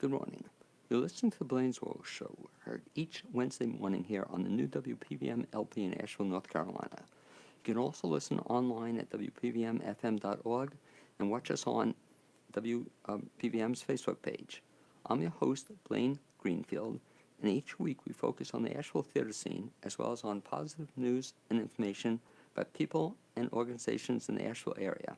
Good morning. You're listening to the Blaine's Oil Show, heard each Wednesday morning here on the new WPVM LP in Asheville, North Carolina. You can also listen online at WPVMFM.org and watch us on WPVM's Facebook page. I'm your host, Blaine Greenfield, and each week we focus on the Asheville theater scene as well as on positive news and information about people and organizations in the Asheville area.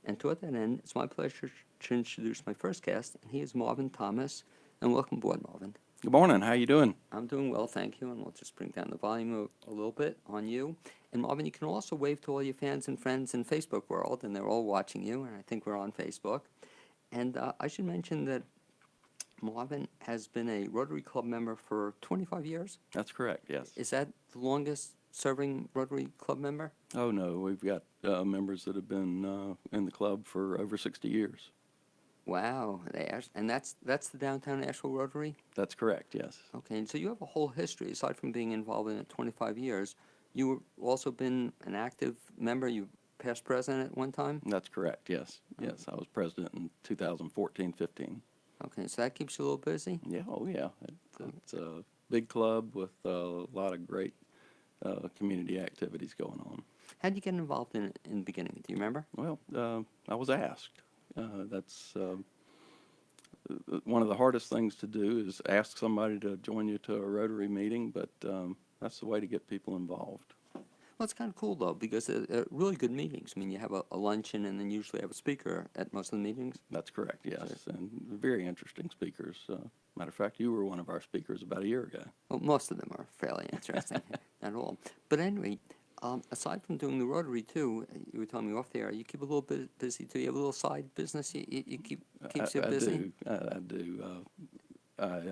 And toward that end, it's my pleasure to introduce my first guest, and he is Marvin Thomas. And welcome aboard, Marvin. Good morning. How you doing? I'm doing well, thank you, and we'll just bring down the volume a little bit on you. And Marvin, you can also wave to all your fans and friends in Facebook world, and they're all watching you, and I think we're on Facebook. And I should mention that Marvin has been a Rotary Club member for 25 years. That's correct, yes. Is that the longest serving Rotary Club member? Oh, no. We've got members that have been in the club for over 60 years. Wow, and that's the Downtown Asheville Rotary? That's correct, yes. Okay, and so you have a whole history. Aside from being involved in it 25 years, you've also been an active member. You past president at one time? That's correct, yes. Yes, I was president in 2014-15. Okay, so that keeps you a little busy? Yeah, oh, yeah. It's a big club with a lot of great community activities going on. How did you get involved in it in the beginning? Do you remember? Well, I was asked. That's one of the hardest things to do is ask somebody to join you to a Rotary meeting, but that's the way to get people involved. Well, it's kind of cool, though, because they're really good meetings. I mean, you have a luncheon and then usually have a speaker at most of the meetings. That's correct, yes, and very interesting speakers. Matter of fact, you were one of our speakers about a year ago. Well, most of them are fairly interesting, not all. But anyway, aside from doing the Rotary, too, you were telling me off there, you keep a little bit busy, too. You have a little side business you keeps you busy? I do. I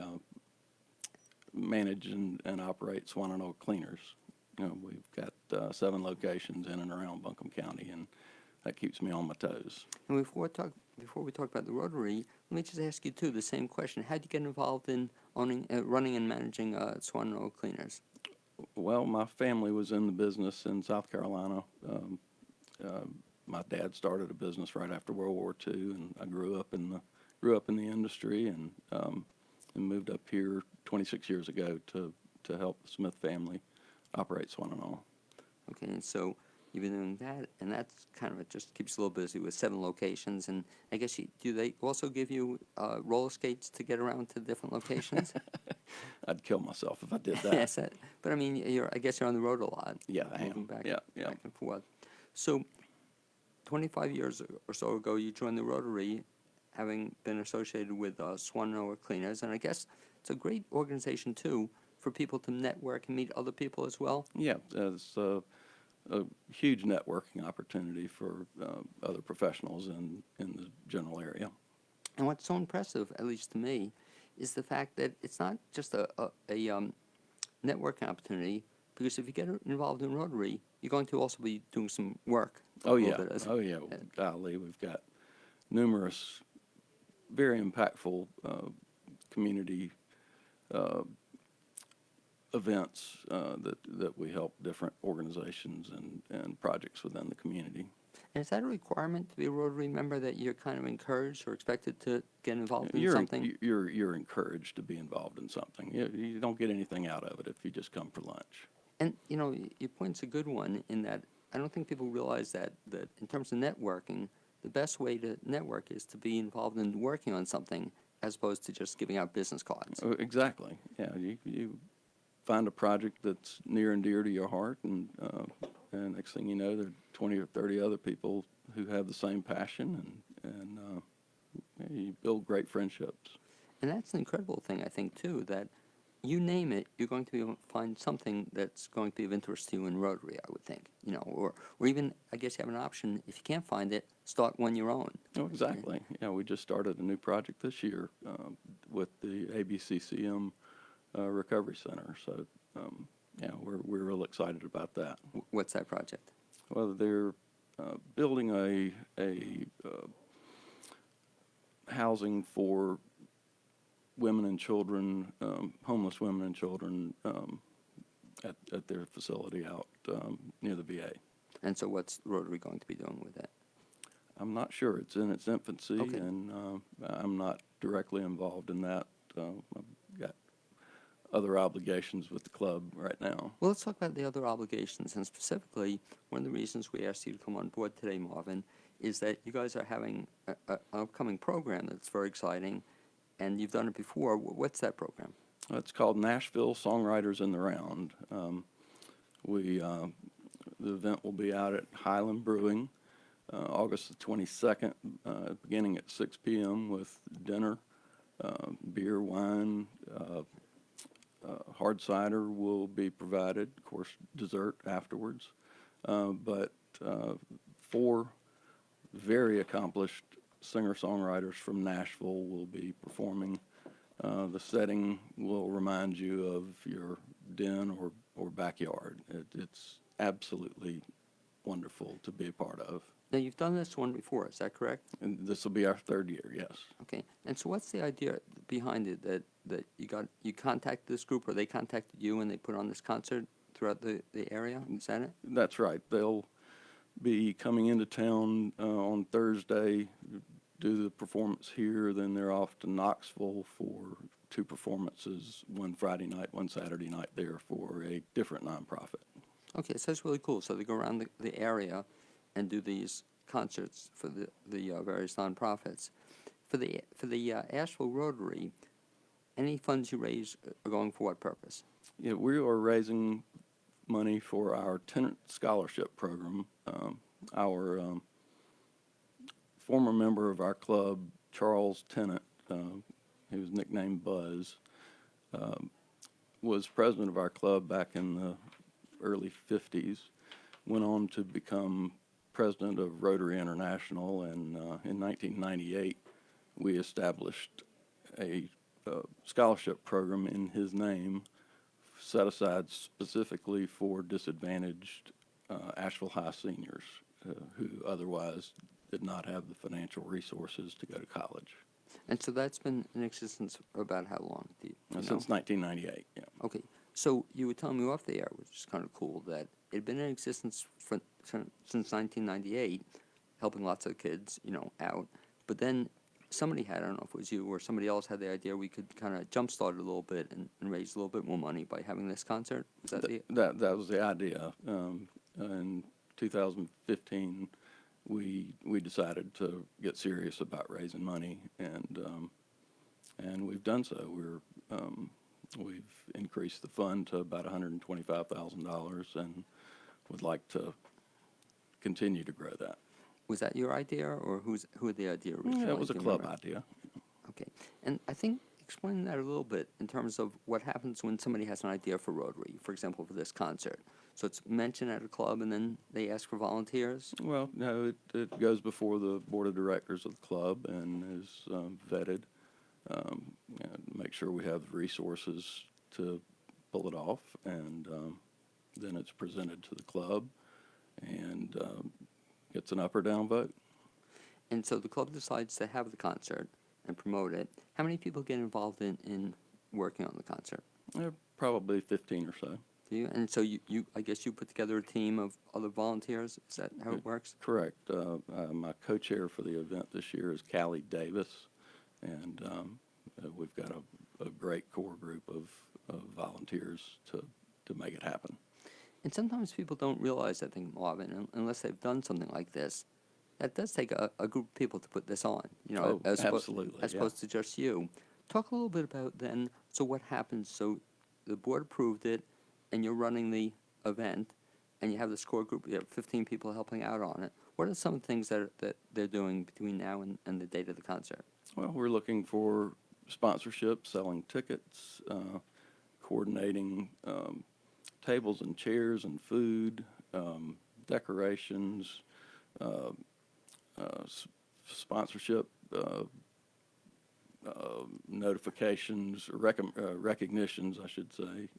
manage and operate Swan & Oak Cleaners. You know, we've got 7 locations in and around Buncombe County, and that keeps me on my toes. And before we talk about the Rotary, let me just ask you, too, the same question. How did you get involved in running and managing Swan & Oak Cleaners? Well, my family was in the business in South Carolina. My dad started a business right after World War II, and I grew up in the industry and moved up here 26 years ago to help the Smith family operate Swan & Oak. Okay, and so you've been doing that, and that's kind of, it just keeps you a little busy with 7 locations. And I guess do they also give you roller skates to get around to different locations? I'd kill myself if I did that. Yes, but I mean, I guess you're on the road a lot. Yeah, I am. Back and forth. So 25 years or so ago, you joined the Rotary, having been associated with Swan & Oak Cleaners, and I guess it's a great organization, too, for people to network and meet other people as well? Yeah, it's a huge networking opportunity for other professionals in the general area. And what's so impressive, at least to me, is the fact that it's not just a networking opportunity, because if you get involved in Rotary, you're going to also be doing some work. Oh, yeah. Golly, we've got numerous very impactful community events that we help different organizations and projects within the community. And is that a requirement to be a Rotary member, that you're kind of encouraged or expected to get involved in something? You're encouraged to be involved in something. You don't get anything out of it if you just come for lunch. And, your point's a good one in that I don't think people realize that in terms of networking, the best way to network is to be involved in working on something as opposed to just giving out business cards. Exactly. Yeah, you find a project that's near and dear to your heart, and next thing you know, there are 20 or 30 other people who have the same passion, and you build great friendships. And that's an incredible thing, I think, too, that you name it, you're going to be able to find something that's going to be of interest to you in Rotary, I would think. Or even, I guess you have an option, if you can't find it, start one your own. Oh, exactly. Yeah, we just started a new project this year with the ABCCM Recovery Center. So, we're real excited about that. What's that project? Well, they're building a housing for women and children, homeless women and children, at their facility out near the VA. And so what's Rotary going to be doing with that? I'm not sure. It's in its infancy, Okay. and I'm not directly involved in that. I've got other obligations with the club right now. Well, let's talk about the other obligations, and specifically, one of the reasons we asked you to come on board today, Marvin, is that you guys are having an upcoming program that's very exciting, and you've done it before. What's that program? It's called Nashville Songwriters in the Round. The event will be out at Highland Brewing, August the 22nd, beginning at 6 p.m. with dinner, beer, wine, hard cider will be provided, of course, dessert afterwards. But 4 very accomplished singer-songwriters from Nashville will be performing. The setting will remind you of your den or backyard. It's absolutely wonderful to be a part of. Now, you've done this one before, is that correct? And this will be our 3rd year, yes. Okay. And so what's the idea behind it, that you contacted this group, or they contacted you and they put on this concert throughout the area? Is that it? That's right. They'll be coming into town on Thursday, do the performance here, then they're off to Knoxville for 2 performances, one Friday night, one Saturday night there for a different nonprofit. Okay, so that's really cool. So they go around the area and do these concerts for the various nonprofits. For the Asheville Rotary, any funds you raise are going for what purpose? Yeah, we are raising money for our tenant scholarship program. Our former member of our club, Charles Tennant, he was nicknamed Buzz, was president of our club back in the early 50s, went on to become president of Rotary International, and in 1998 we established a scholarship program in his name set aside specifically for disadvantaged Asheville High seniors who otherwise did not have the financial resources to go to college. And so that's been in existence for about how long? Do you know? Since 1998, yeah. Okay. So you were telling me off the air, which is kind of cool, that it had been in existence since 1998, helping lots of kids, out. But then somebody had, I don't know if it was you or somebody else had the idea we could kind of jumpstart it a little bit and raise a little bit more money by having this concert. Was that That was the idea. In 2015, we decided to get serious about raising money, and we've done so. We've increased the fund to about $125,000, and would like to continue to grow that. Was that your idea, or who had the idea originally? That was a Do you club remember? idea. Okay. And I think explain that a little bit in terms of what happens when somebody has an idea for Rotary, for example, for this concert. So it's mentioned at a club, and then they ask for volunteers? Well, no, it goes before the board of directors of the club and is vetted. And make sure we have the resources to pull it off, and then it's presented to the club and gets an up or down vote. And so the club decides to have the concert and promote it. How many people get involved in working on the concert? Probably 15 or so. Do you? And so you I guess you put together a team of other volunteers? Is that how it works? Correct. My co-chair for the event this year is Callie Davis, and we've got a great core group of volunteers to make it happen. And sometimes people don't realize, I think, Marvin, unless they've done something like this, that does take a group of people to put this on, Absolutely, as opposed to just you. Talk a little bit about then, so what happens, so the board approved it, and you're running the event, and you have the score group, you have 15 people helping out on it. What are some things that they're doing between now and the date of the concert? Well, we're looking for sponsorship, selling tickets, coordinating tables and chairs and food, decorations, sponsorship notifications, recognitions, I should say.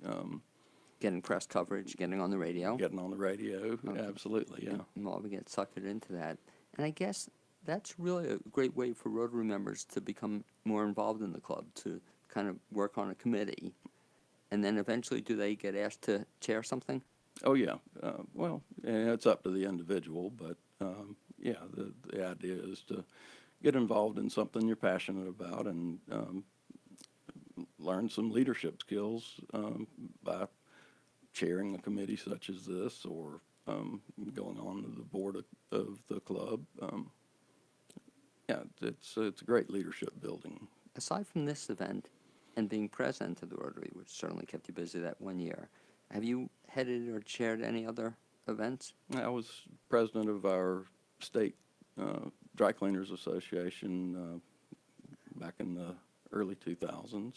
Getting press coverage, getting on the radio. Getting on the radio, absolutely, yeah. Marvin gets suckered into that. And I guess that's really a great way for Rotary members to become more involved in the club, to kind of work on a committee. And then eventually, do they get asked to chair something? Oh, yeah. Well, it's up to the individual, but, yeah, the idea is to get involved in something you're passionate about and learn some leadership skills by chairing a committee such as this or going on to the board of the club. Yeah, it's a great leadership building. Aside from this event and being president of the Rotary, which certainly kept you busy that one year, have you headed or chaired any other events? I was president of our state Dry Cleaners Association back in the early 2000s.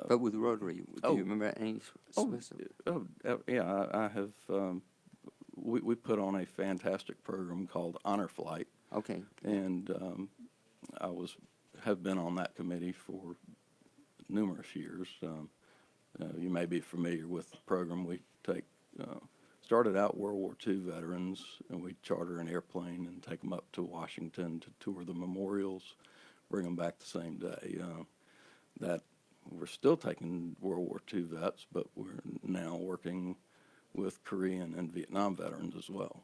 But with Rotary, do oh. you remember any specific? Yeah, I have. We put on a fantastic program called Honor Flight, Okay. and I have been on that committee for numerous years. You may be familiar with the program. We take started out World War II veterans, and we charter an airplane and take them up to Washington to tour the memorials, bring them back the same day. That we're still taking World War II vets, but we're now working with Korean and Vietnam veterans as well.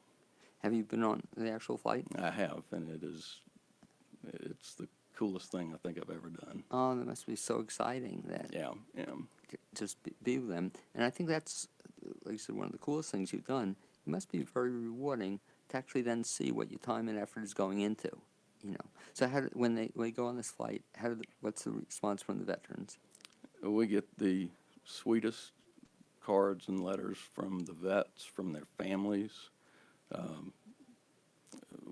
Have you been on the actual flight? I have, and it's the coolest thing I think I've ever done. Oh, that must be so exciting that Yeah. just be with them. And I think that's, like you said, one of the coolest things you've done. It must be very rewarding to actually then see what your time and effort is going into. You know. So when they go on this flight, what's the response from the veterans? We get the sweetest cards and letters from the vets, from their families.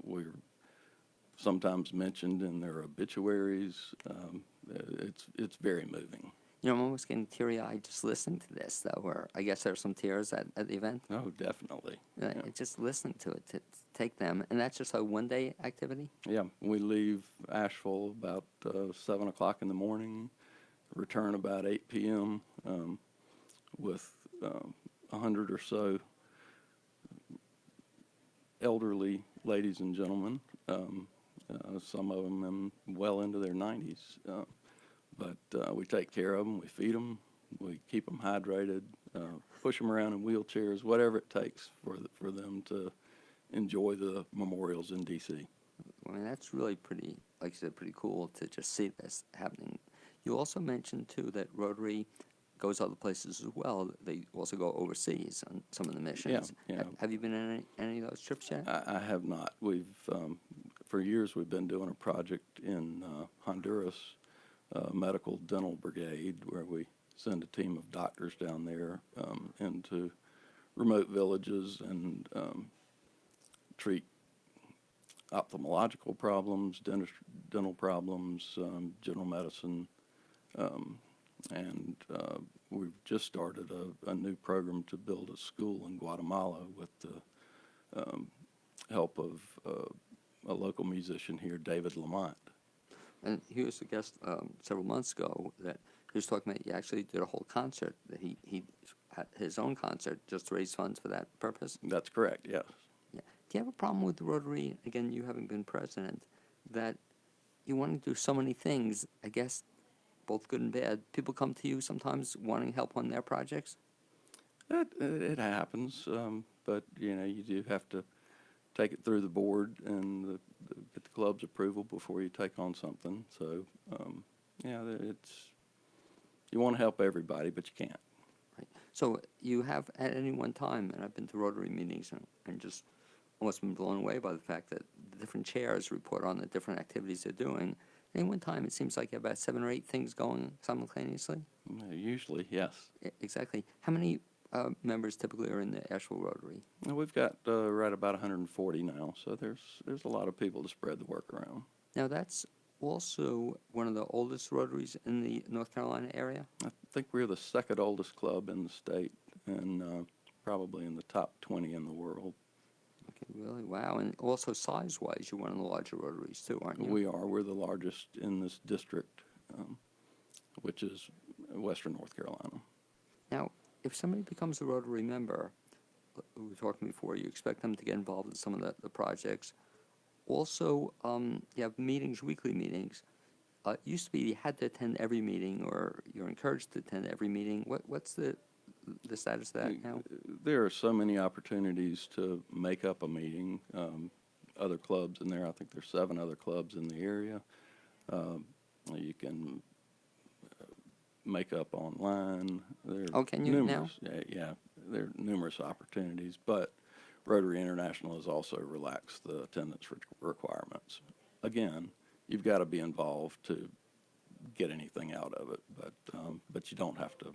We're sometimes mentioned in their obituaries. It's very moving. You know, I'm almost getting teary-eyed just listening to this, though, or I guess there are some tears at the event. Oh, definitely. Yeah. Just listening to it, to take them. And that's just a one-day activity? Yeah, we leave Asheville about 7 o'clock in the morning, return about 8 p.m. With 100 or so elderly ladies and gentlemen, some of them well into their 90s. But we take care of them, we feed them, we keep them hydrated, push them around in wheelchairs, whatever it takes for them to enjoy the memorials in D.C. I mean, that's really pretty, like you said, pretty cool to just see this happening. You also mentioned, too, that Rotary goes other places as well. They also go overseas on some of the missions. Yeah. Have you been on any of those trips yet? I have not. For years, we've been doing a project in Honduras, Medical Dental Brigade, where we send a team of doctors down there into remote villages and treat ophthalmological problems, dental problems, general medicine, and we've just started a new program to build a school in Guatemala with the help of a local musician here, David Lamont. And he was a guest several months ago that he was talking about. He actually did a whole concert. That he had his own concert just to raise funds for that purpose. That's correct, yes. Yeah. Do you have a problem with the Rotary, again, you having been president, that you want to do so many things, I guess, both good and bad? People come to you sometimes wanting help on their projects? It happens, but, you do have to take it through the board and get the club's approval before you take on something. So, you want to help everybody, but you can't. Right. So you have at any one time, and I've been to Rotary meetings and just almost been blown away by the fact that the different chairs report on the different activities they're doing. At any one time, it seems like you have about 7 or 8 things going simultaneously. Usually, yes. Exactly. How many members typically are in the Asheville Rotary? We've got right about 140 now, so there's a lot of people to spread the work around. Now, that's also one of the oldest Rotaries in the North Carolina area? I think we're the second oldest club in the state and probably in the top 20 in the world. Okay, really? Wow. And also size-wise, you're one of the larger Rotaries too, aren't you? We are. We're the largest in this district, which is western North Carolina. Now, if somebody becomes a Rotary member, we were talking before, you expect them to get involved in some of the projects. Also, you have meetings, weekly meetings. It used to be you had to attend every meeting, or you're encouraged to attend every meeting. What's the status of that now? There are so many opportunities to make up a meeting. other clubs in there. I think there's 7 other clubs in the area. You can make up online. There are Oh, can you now? numerous, yeah, there are numerous opportunities, but Rotary International has also relaxed the attendance requirements. Again, you've got to be involved to get anything out of it, but you don't have to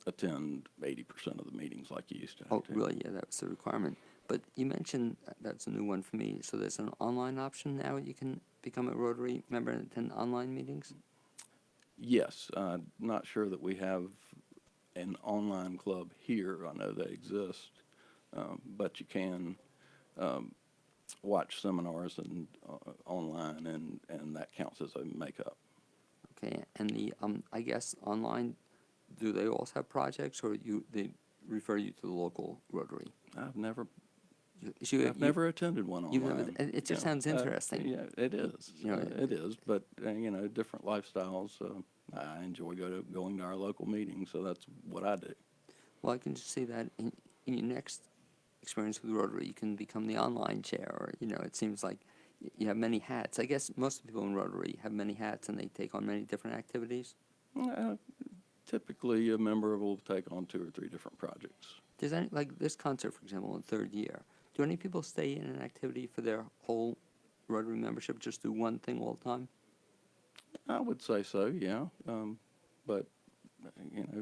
attend 80% of the meetings like you used to have Oh, to. really? Yeah, that was the requirement. But you mentioned that's a new one for me. So there's an online option now. You can become a Rotary member and attend online meetings. Yes, not sure that we have an online club here. I know they exist, but you can watch seminars and online, and that counts as a makeup. Okay, and the I guess online, do they also have projects, or they refer you to the local Rotary? I've never You, never attended one you've online. never- it just sounds interesting. Yeah, it is. You know, It is, but different lifestyles. I enjoy going to our local meetings, so that's what I do. Well, I can just see that in your next experience with Rotary, you can become the online chair, or it seems like you have many hats. I guess most people in Rotary have many hats, and they take on many different activities. Uh, Typically, a member will take on 2 or 3 different projects. Does any, like this concert, for example, in third year, do any people stay in an activity for their whole Rotary membership, just do one thing all the time? I would say so, yeah. But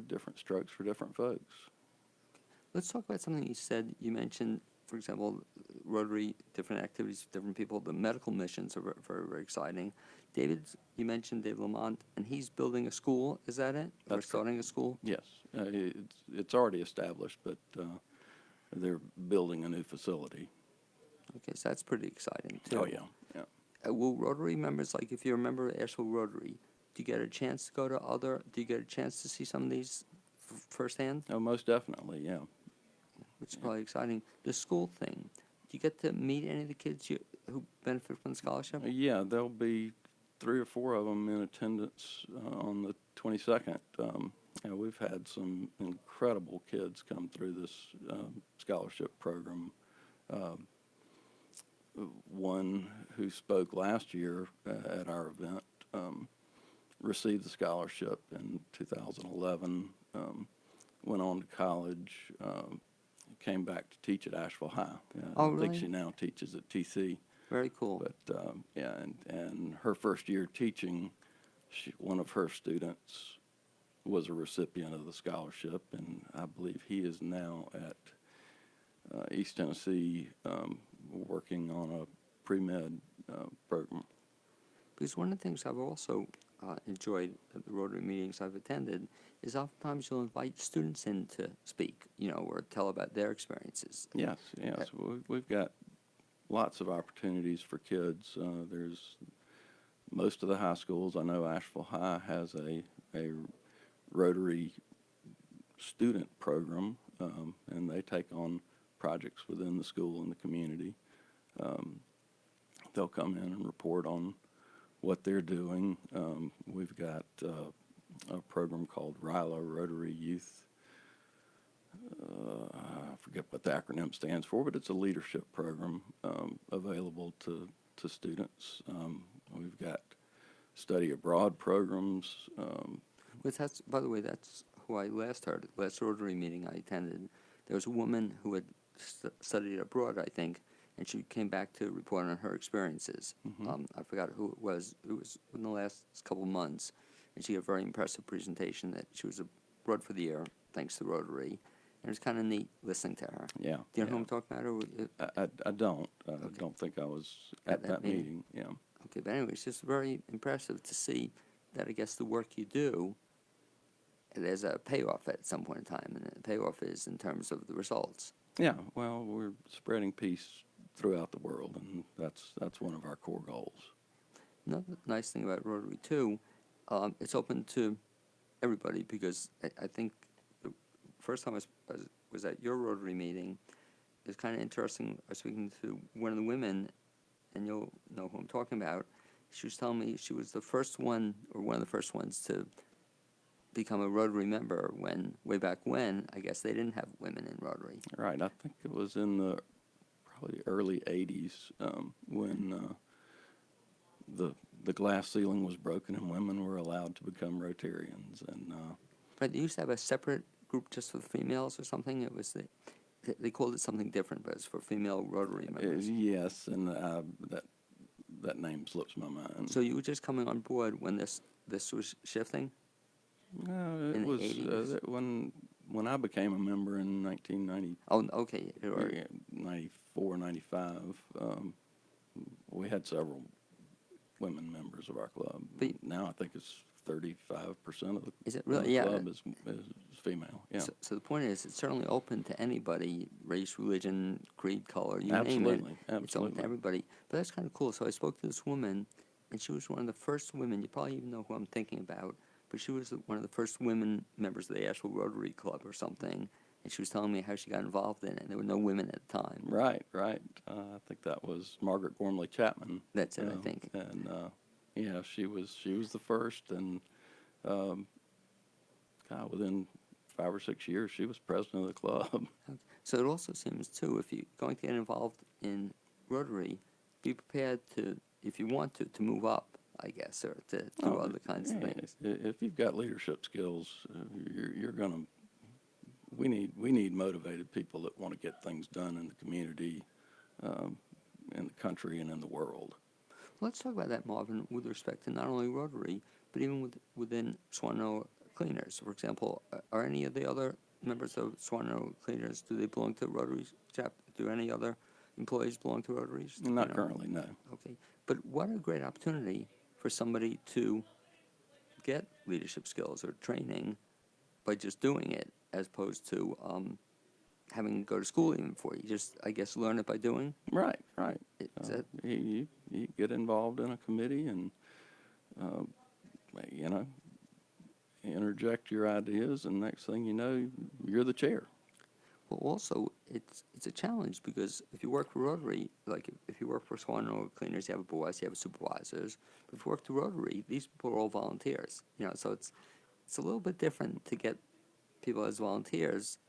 different strokes for different folks. Let's talk about something you said. You mentioned, for example, Rotary, different activities for different people. The medical missions are very, very exciting. You mentioned David Lamont, and he's building a school. Is that it? Or That's starting a school? Yes, it's already established, but they're building a new facility. Okay, so that's pretty exciting, too. Oh, yeah, yeah. Will Rotary members, like if you're a member of Asheville Rotary, do you get a chance to do you get a chance to see some of these firsthand? Oh, most definitely, yeah. Which is probably exciting. The school thing, do you get to meet any of the kids who benefit from the scholarship? Yeah, there'll be 3 or 4 of them in attendance on the 22nd. We've had some incredible kids come through this scholarship program. One who spoke last year at our event received the scholarship in 2011, went on to college, came back to teach at Asheville High. Oh, I think really? she now teaches at TC. Very cool. But yeah, and her first year teaching, one of her students was a recipient of the scholarship, and I believe he is now at East Tennessee working on a pre-med program. Because one of the things I've also enjoyed at the Rotary meetings I've attended is oftentimes you'll invite students in to speak, or tell about their experiences. Yes. We've got lots of opportunities for kids. There's most of the high schools. I know Asheville High has a Rotary student program, and they take on projects within the school and the community. They'll come in and report on what they're doing. We've got a program called RILA, Rotary Youth. I forget what the acronym stands for, but it's a leadership program available to students. We've got study abroad programs. By the way, that's who I last Rotary meeting I attended. There was a woman who had studied abroad, I think, and she came back to report on her experiences. I forgot who it was. It was in the last couple of months, and she had a very impressive presentation that she was abroad for the year, thanks to Rotary. And it was kind of neat listening to her. Yeah. Do you know who I'm talking about? Or, I don't. I Okay. don't think I was at that meeting. Yeah. Okay, but anyway, it's just very impressive to see that I guess the work you do, there's a payoff at some point in time, and the payoff is in terms of the results. Yeah. Well, we're spreading peace throughout the world, and that's one of our core goals. Another nice thing about Rotary, too, it's open to everybody, because I think the first time I was at your Rotary meeting, it was kind of interesting. I was speaking to one of the women, and you'll know who I'm talking about. She was telling me she was the first one, or one of the first ones, to become a Rotary member way back when, I guess they didn't have women in Rotary. Right. I think it was in the probably early 80s, when the glass ceiling was broken and women were allowed to become Rotarians. And But they used to have a separate group just for females or something. It was they called it something different, but it's for female Rotary members. yes, and that name slips my mind. So you were just coming on board when this was shifting? No, in it the was 80s? when I became a member in 1990. Oh, okay. Or, 94, 95, we had several women members of our club. But- Now I think it's 35% of the Is it really? of the Yeah. club is female. Yeah, So the point is, it's certainly open to anybody, race, religion, creed, color, you name absolutely, it. It's open absolutely. to everybody. But that's kind of cool. So I spoke to this woman, and she was one of the first women. You probably even know who I'm thinking about. But she was one of the first women members of the Asheville Rotary Club or something. And she was telling me how she got involved in it. And there were no women at the time. Right, right. I think that was Margaret Gormley Chapman. That's it, I think. And yeah, she was the first, and God, within 5 or 6 years, she was president of the club. So it also seems, too, if you're going to get involved in Rotary, be prepared to, if you want to move up, I guess, or to do other kinds of Yeah, things. If you've got leadership skills, you're gonna. We need motivated people that want to get things done in the community, in the country, and in the world. Let's talk about that, Marvin, with respect to not only Rotary, but even within Swanno Cleaners. For example, are any of the other members of Swanno Cleaners, do they belong to Rotary chapter? Do any other employees belong to Rotaries? Do you Not know? currently, no. Okay. But what a great opportunity for somebody to get leadership skills or training by just doing it, as opposed to having to go to school even for it. You just, I guess, learn it by doing. Right, right. Is that- You get involved in a committee and, you know, interject your ideas, and next thing you know, you're the chair. Well, also, it's a challenge because if you work for Rotary, like if you work for Swanno Cleaners, you have a boss, you have supervisors. But if you work for Rotary, these people are all volunteers. You know, so it's a little bit different to get people as volunteers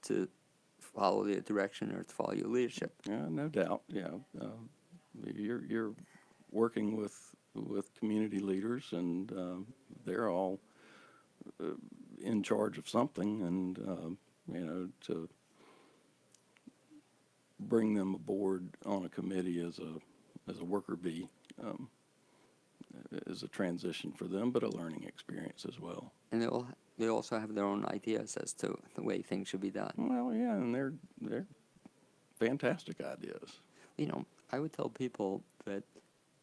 to follow their direction or to follow your leadership. Yeah, no doubt. Yeah, you're working with community leaders, and they're all in charge of something, and you know, to bring them aboard on a committee as a worker bee is a transition for them, but a learning experience as well. And they also have their own ideas as to the way things should be done. Well, yeah, and they're fantastic ideas. You know, I would tell people that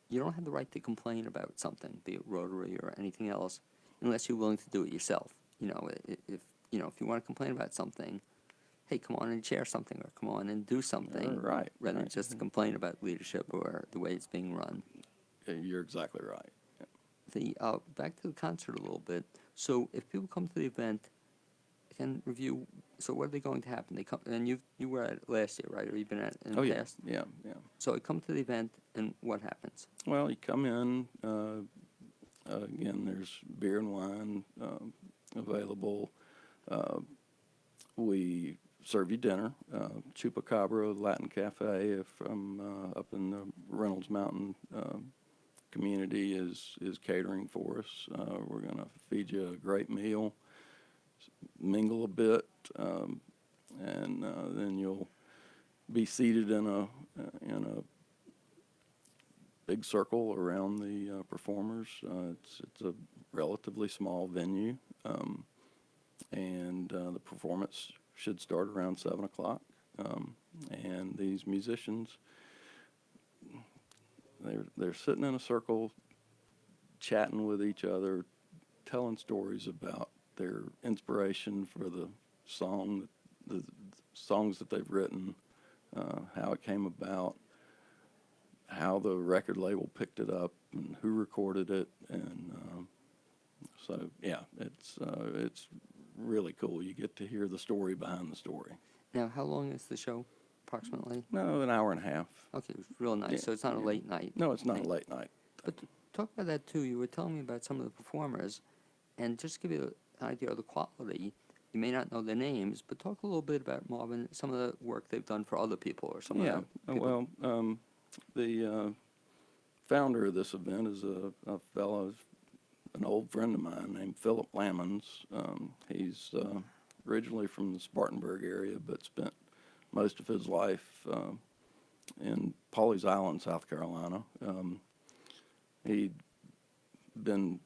you don't have the right to complain about something, be it Rotary or anything else, unless you're willing to do it yourself. You know, if you want to complain about something, hey, come on and share something, or come on and do something, Right, rather than right. just complain about leadership or the way it's being run. You're exactly right. The back to the concert a little bit. So if people come to the event, they can review. So what are they going to happen? They come, and you were at it last year, right? Or you've been at it in Oh the yeah, past? yeah, yeah. So I come to the event, and what happens? Well, you come in. Again, there's beer and wine available. We serve you dinner. Chupacabra Latin Cafe from up in the Reynolds Mountain community is catering for us. We're going to feed you a great meal, mingle a bit, and then you'll be seated in a big circle around the performers. It's a relatively small venue, and the performance should start around 7 o'clock. And these musicians, they're sitting in a circle, chatting with each other, telling stories about their inspiration for the songs that they've written, how it came about, how the record label picked it up, and who recorded it, and so yeah, it's really cool. You get to hear the story behind the story. Now, how long is the show, approximately? No, an hour and a half. Okay, it's real nice. Yeah, So it's not a yeah. late night. No, it's not a thing. late night. But talk about that too. You were telling me about some of the performers, and just to give you an idea of the quality. you may not know their names, but talk a little bit about Marvin, some of the work they've done for other people or some Yeah, of the people. well, the founder of this event is a fellow, an old friend of mine named Philip Lammons. He's originally from the Spartanburg area, but spent most of his life in Pawleys Island, South Carolina. He'd been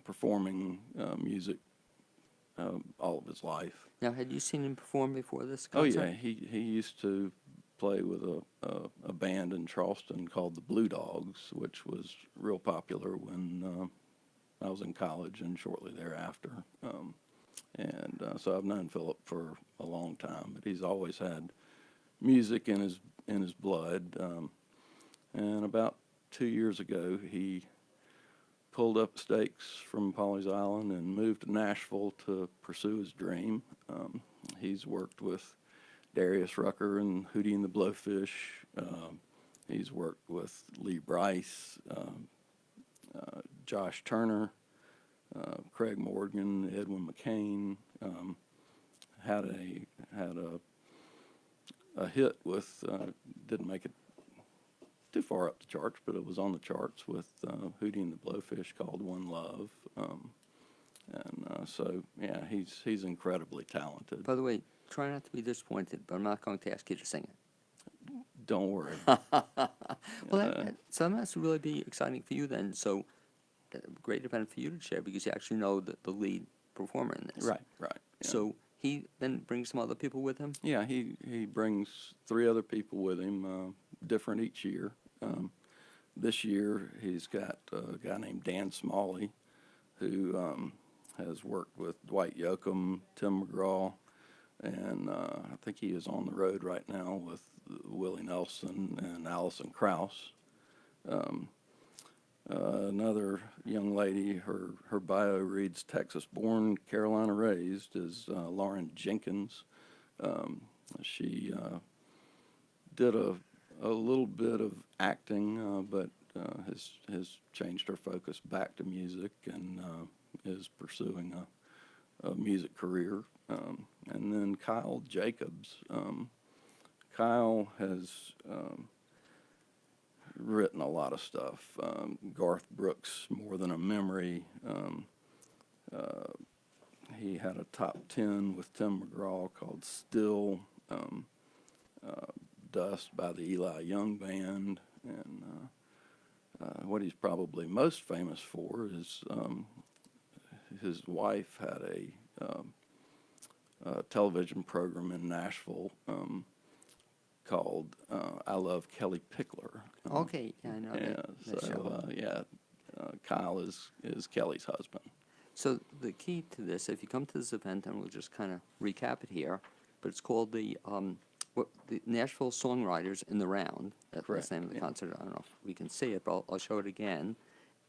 performing music all of his life. Now, had you seen him perform before this Oh concert? yeah, he used to play with a band in Charleston called the Blue Dogs, which was real popular when I was in college and shortly thereafter. So I've known Philip for a long time, but he's always had music in his blood. And about 2 years ago, he pulled up stakes from Pawleys Island and moved to Nashville to pursue his dream. He's worked with Darius Rucker and Hootie and the Blowfish. He's worked with Lee Brice, Josh Turner, Craig Morgan, Edwin McCain. Had a hit with didn't make it too far up the charts, but it was on the charts with Hootie and the Blowfish called One Love. So yeah, he's incredibly talented. By the way, try not to be disappointed, but I'm not going to ask you to sing it. Don't worry. Well, so that must really be exciting for you then. So, a great event for you to share because you actually know the lead performer in this. Right. Yeah. So he then brings some other people with him. Yeah, he brings 3 other people with him, different each year. This year he's got a guy named Dan Smalley, who has worked with Dwight Yoakam, Tim McGraw, and I think he is on the road right now with Willie Nelson and Alison Krauss. Another young lady, her bio reads Texas-born, Carolina-raised, is Lauren Jenkins. She did a little bit of acting, but has changed her focus back to music and is pursuing a music career. And then Kyle Jacobs. Kyle has written a lot of stuff. Garth Brooks, More Than a Memory. He had a top 10 with Tim McGraw called Still. Dust by the Eli Young Band. And what he's probably most famous for is his wife had a television program in Nashville called I Love Kelly Pickler. Okay, yeah, I know that show. Kyle is Kelly's husband. So the key to this, if you come to this event, and we'll just kind of recap it here, but it's called the Nashville Songwriters in the Round. That's Correct, the name of the yeah. concert. I don't know if we can see it, but I'll show it again.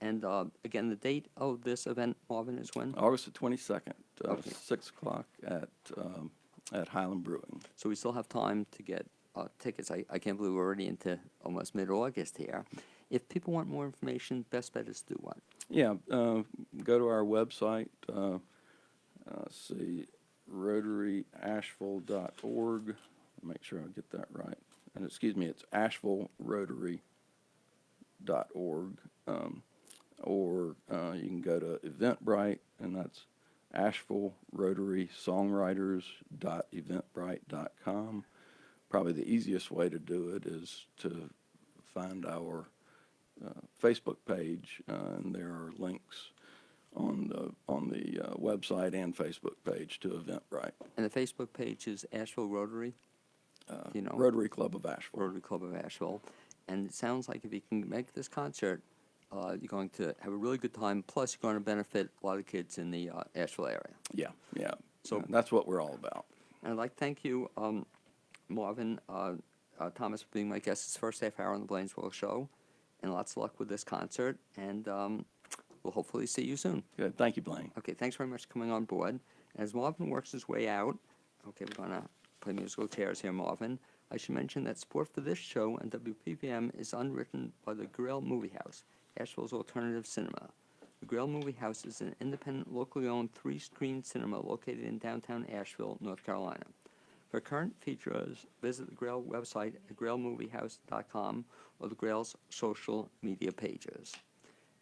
And again, the date of this event, Marvin, is when? August the 22nd, Okay. 6 o'clock at Highland Brewing. So we still have time to get tickets. I can't believe we're already into almost mid-August here. If people want more information, best bet is to do what? Yeah, go to our website, see, rotaryasheville.org. Make sure I get that right. And excuse me, it's asheville.rotary.org. Or you can go to Eventbrite, and that's Asheville Rotary Songwriters.eventbrite.com. Probably the easiest way to do it is to find our Facebook page, and there are links on the website and Facebook page to Eventbrite. And the Facebook page is Asheville Rotary, you know, Rotary Club of Asheville. Rotary Club of Asheville. And it sounds like if you can make this concert, you're going to have a really good time. Plus, you're going to benefit a lot of kids in the Asheville area. Yeah. So- That's what we're all about. And I'd like to thank you, Marvin Thomas, for being my guest this first half hour on the Blainsville Show. And lots of luck with this concert. And we'll hopefully see you soon. Good. Thank you, Blaine. Okay, thanks very much for coming on board. As Marvin works his way out, okay, we're going to play musical chairs here, Marvin. I should mention that support for this show and WPVM is underwritten by the Grill Movie House, Asheville's alternative cinema. The Grail Movie House is an independent, locally owned three-screen cinema located in downtown Asheville, North Carolina. For current features, visit the Grail website at grailmoviehouse.com or the Grail's social media pages.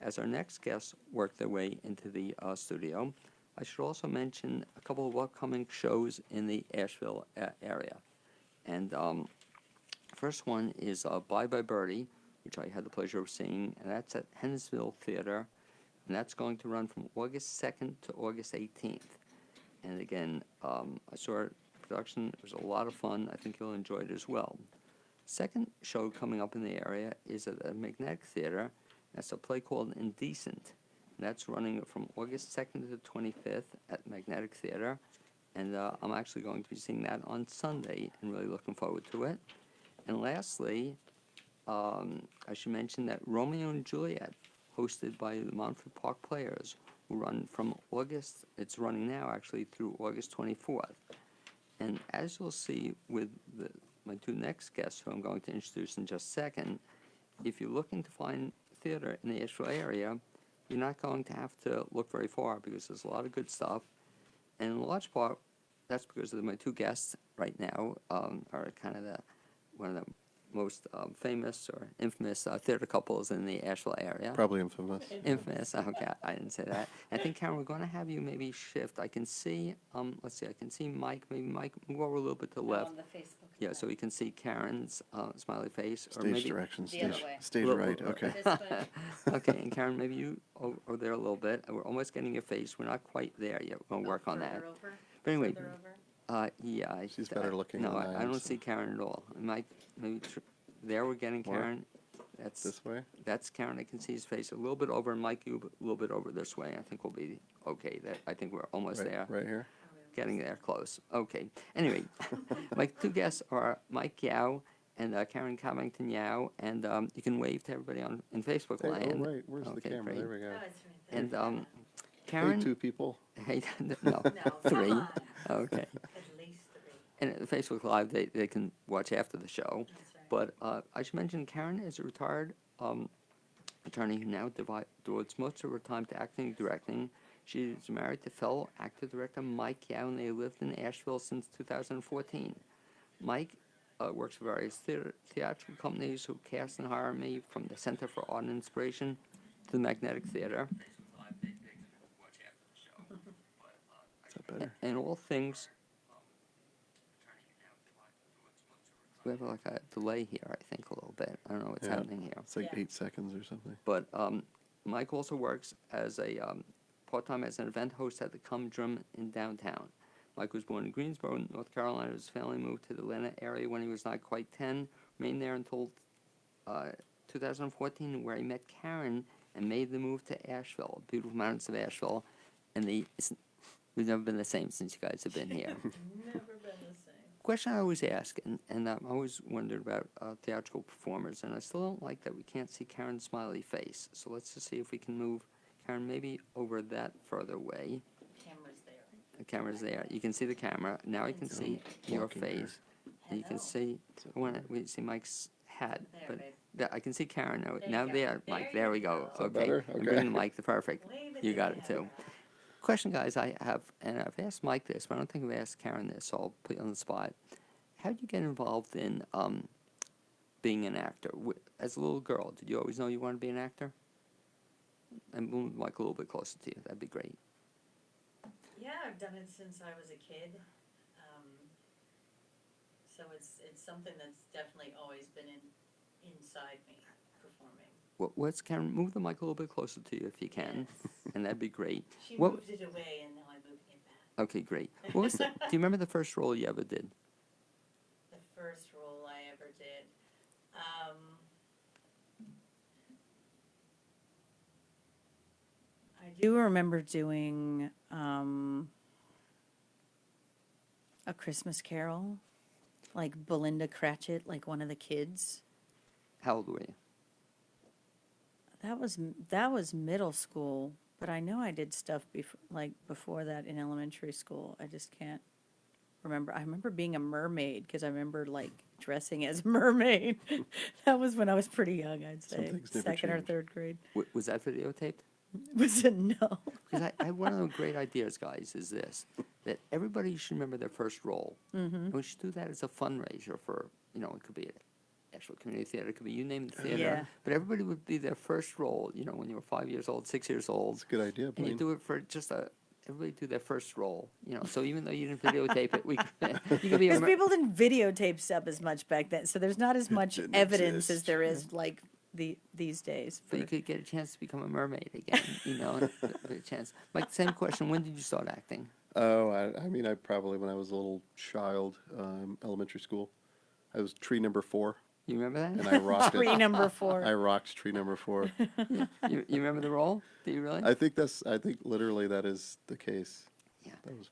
As our next guests work their way into the studio, I should also mention a couple of upcoming shows in the Asheville area. And first one is Bye Bye Birdie, which I had the pleasure of seeing, and that's at Hennesville Theater, and that's going to run from August 2nd to August 18th. And again, I saw production. It was a lot of fun. I think you'll enjoy it as well. Second show coming up in the area is at the Magnetic Theater. That's a play called Indecent. And that's running from August 2nd to the 25th at Magnetic Theater. And I'm actually going to be seeing that on Sunday and really looking forward to it. And lastly, I should mention that Romeo and Juliet, hosted by the Montford Park Players, will run from August, it's running now actually, through August 24th. And as you'll see with my two next guests, who I'm going to introduce in just a second, if you're looking to find theater in the Asheville area, you're not going to have to look very far because there's a lot of good stuff. And in large part, that's because my two guests right now are kind of one of the most famous or infamous theater couples in the Asheville area. Probably infamous. Infamous. Okay, I didn't say that. I think, Karen, we're going to have you maybe shift. I can see, let's see, I can see Mike. Maybe Mike, move over a little bit to the left. On the Facebook. Yeah, so we can see Karen's smiley face. Or Stage maybe, direction, The other stage, way. stage Look, right, look, okay. This way. Okay, and Karen, maybe you over there a little bit. We're almost getting your face. We're not quite there yet. We're going to work on that. Further over? But anyway, Further over? yeah. She's better looking No, than I I am, don't so- see Karen at all. Mike, maybe there we're getting More? Karen. That's This way? That's Karen. I can see his face a little bit over. Mike, you a little bit over this way. I think we'll be okay. I think we're almost Right, there. right here? Getting there close. Okay. Anyway, my two guests are Mike Yao and Karen Covington Yao, and you can wave to everybody in Facebook Hey, land. oh, right, where's the Okay, camera? great. There we go. Oh, it's right there. And Hey, Karen. two people. Hey, no, No, three. come on. Okay. At least three. And at Facebook Live, they can watch after the show. That's right. But I should mention Karen is a retired attorney who now devotes most of her time to acting and directing. She's married to fellow actor-director Mike Yao, and they lived in Asheville since 2014. Mike works for various theatrical companies who cast and hire me, from the Center for Art and Inspiration to the Magnetic Theater. Is that better? And all things. We have like a delay here, I think, a little bit. I don't know what's Yeah. happening here. It's like Yeah. 8 seconds or something. But Mike also works as a part-time as an event host at the Cum Drum in downtown. Mike was born in Greensboro, North Carolina. His family moved to the Atlanta area when he was not quite 10. Remained there until 2014, where he met Karen and made the move to Asheville, beautiful mountains of Asheville. And we've never been the same since you guys have been here. Never been the same. Question I always ask, and I always wondered about theatrical performers, and I still don't like that we can't see Karen's smiley face. So let's just see if we can move Karen maybe over that further away. Camera's there. The camera's there. You can see the camera. Now I can see your Walking here. face. And you can Hello. see we see Mike's hat, There, but babe. I can see Karen now. There Now you go. there, Mike. There There you we go. go. Is that Okay. better? I'm Okay. bringing the mic. The perfect. Wave it You to got the it too. camera. Question, guys, I have, and I've asked Mike this, but I don't think I've asked Karen this, so I'll put you on the spot. How did you get involved in being an actor? As a little girl, did you always know you wanted to be an actor? And move Mike a little bit closer to you. That'd be great. Yeah, I've done it since I was a kid. So it's something that's definitely always been inside me, performing. What's Karen? Move the mic a little bit closer to you if you can, Yes. and that'd be great. She What- moved it away and now I'm moving it back. Okay, great. What was do you remember the first role you ever did? The first role I ever did. I do remember doing A Christmas Carol, like Belinda Cratchit, like one of the kids. How old were you? That was middle school, but I know I did stuff before that in elementary school. I just can't remember. I remember being a mermaid because I remember like dressing as a mermaid. That was when I was pretty young, I'd say, Some things never second or change. third grade. Was that videotaped? Was it no? Because I one of the great ideas, guys, is this, that everybody should remember their first role. And we should do that as a fundraiser for, it could be an actual community theater, it could be you name the theater. Yeah. But everybody would be their first role, when you were 5 years old, 6 years old. It's a good idea, And you Blaine. do it for everybody do their first role, So even though you didn't videotape it, you could be a Because people didn't videotape stuff as much back then, so there's not as much didn't evidence as exist. there is like these days. But you for- could get a chance to become a mermaid again, a chance. Mike, same question. When did you start acting? Oh, I mean, I probably, when I was a little child, elementary school, I was tree number 4, You remember that? and I rocked Tree it. number 4. I rocked tree number 4. You remember the role? Do you really? I think literally that is the case. Yeah. That was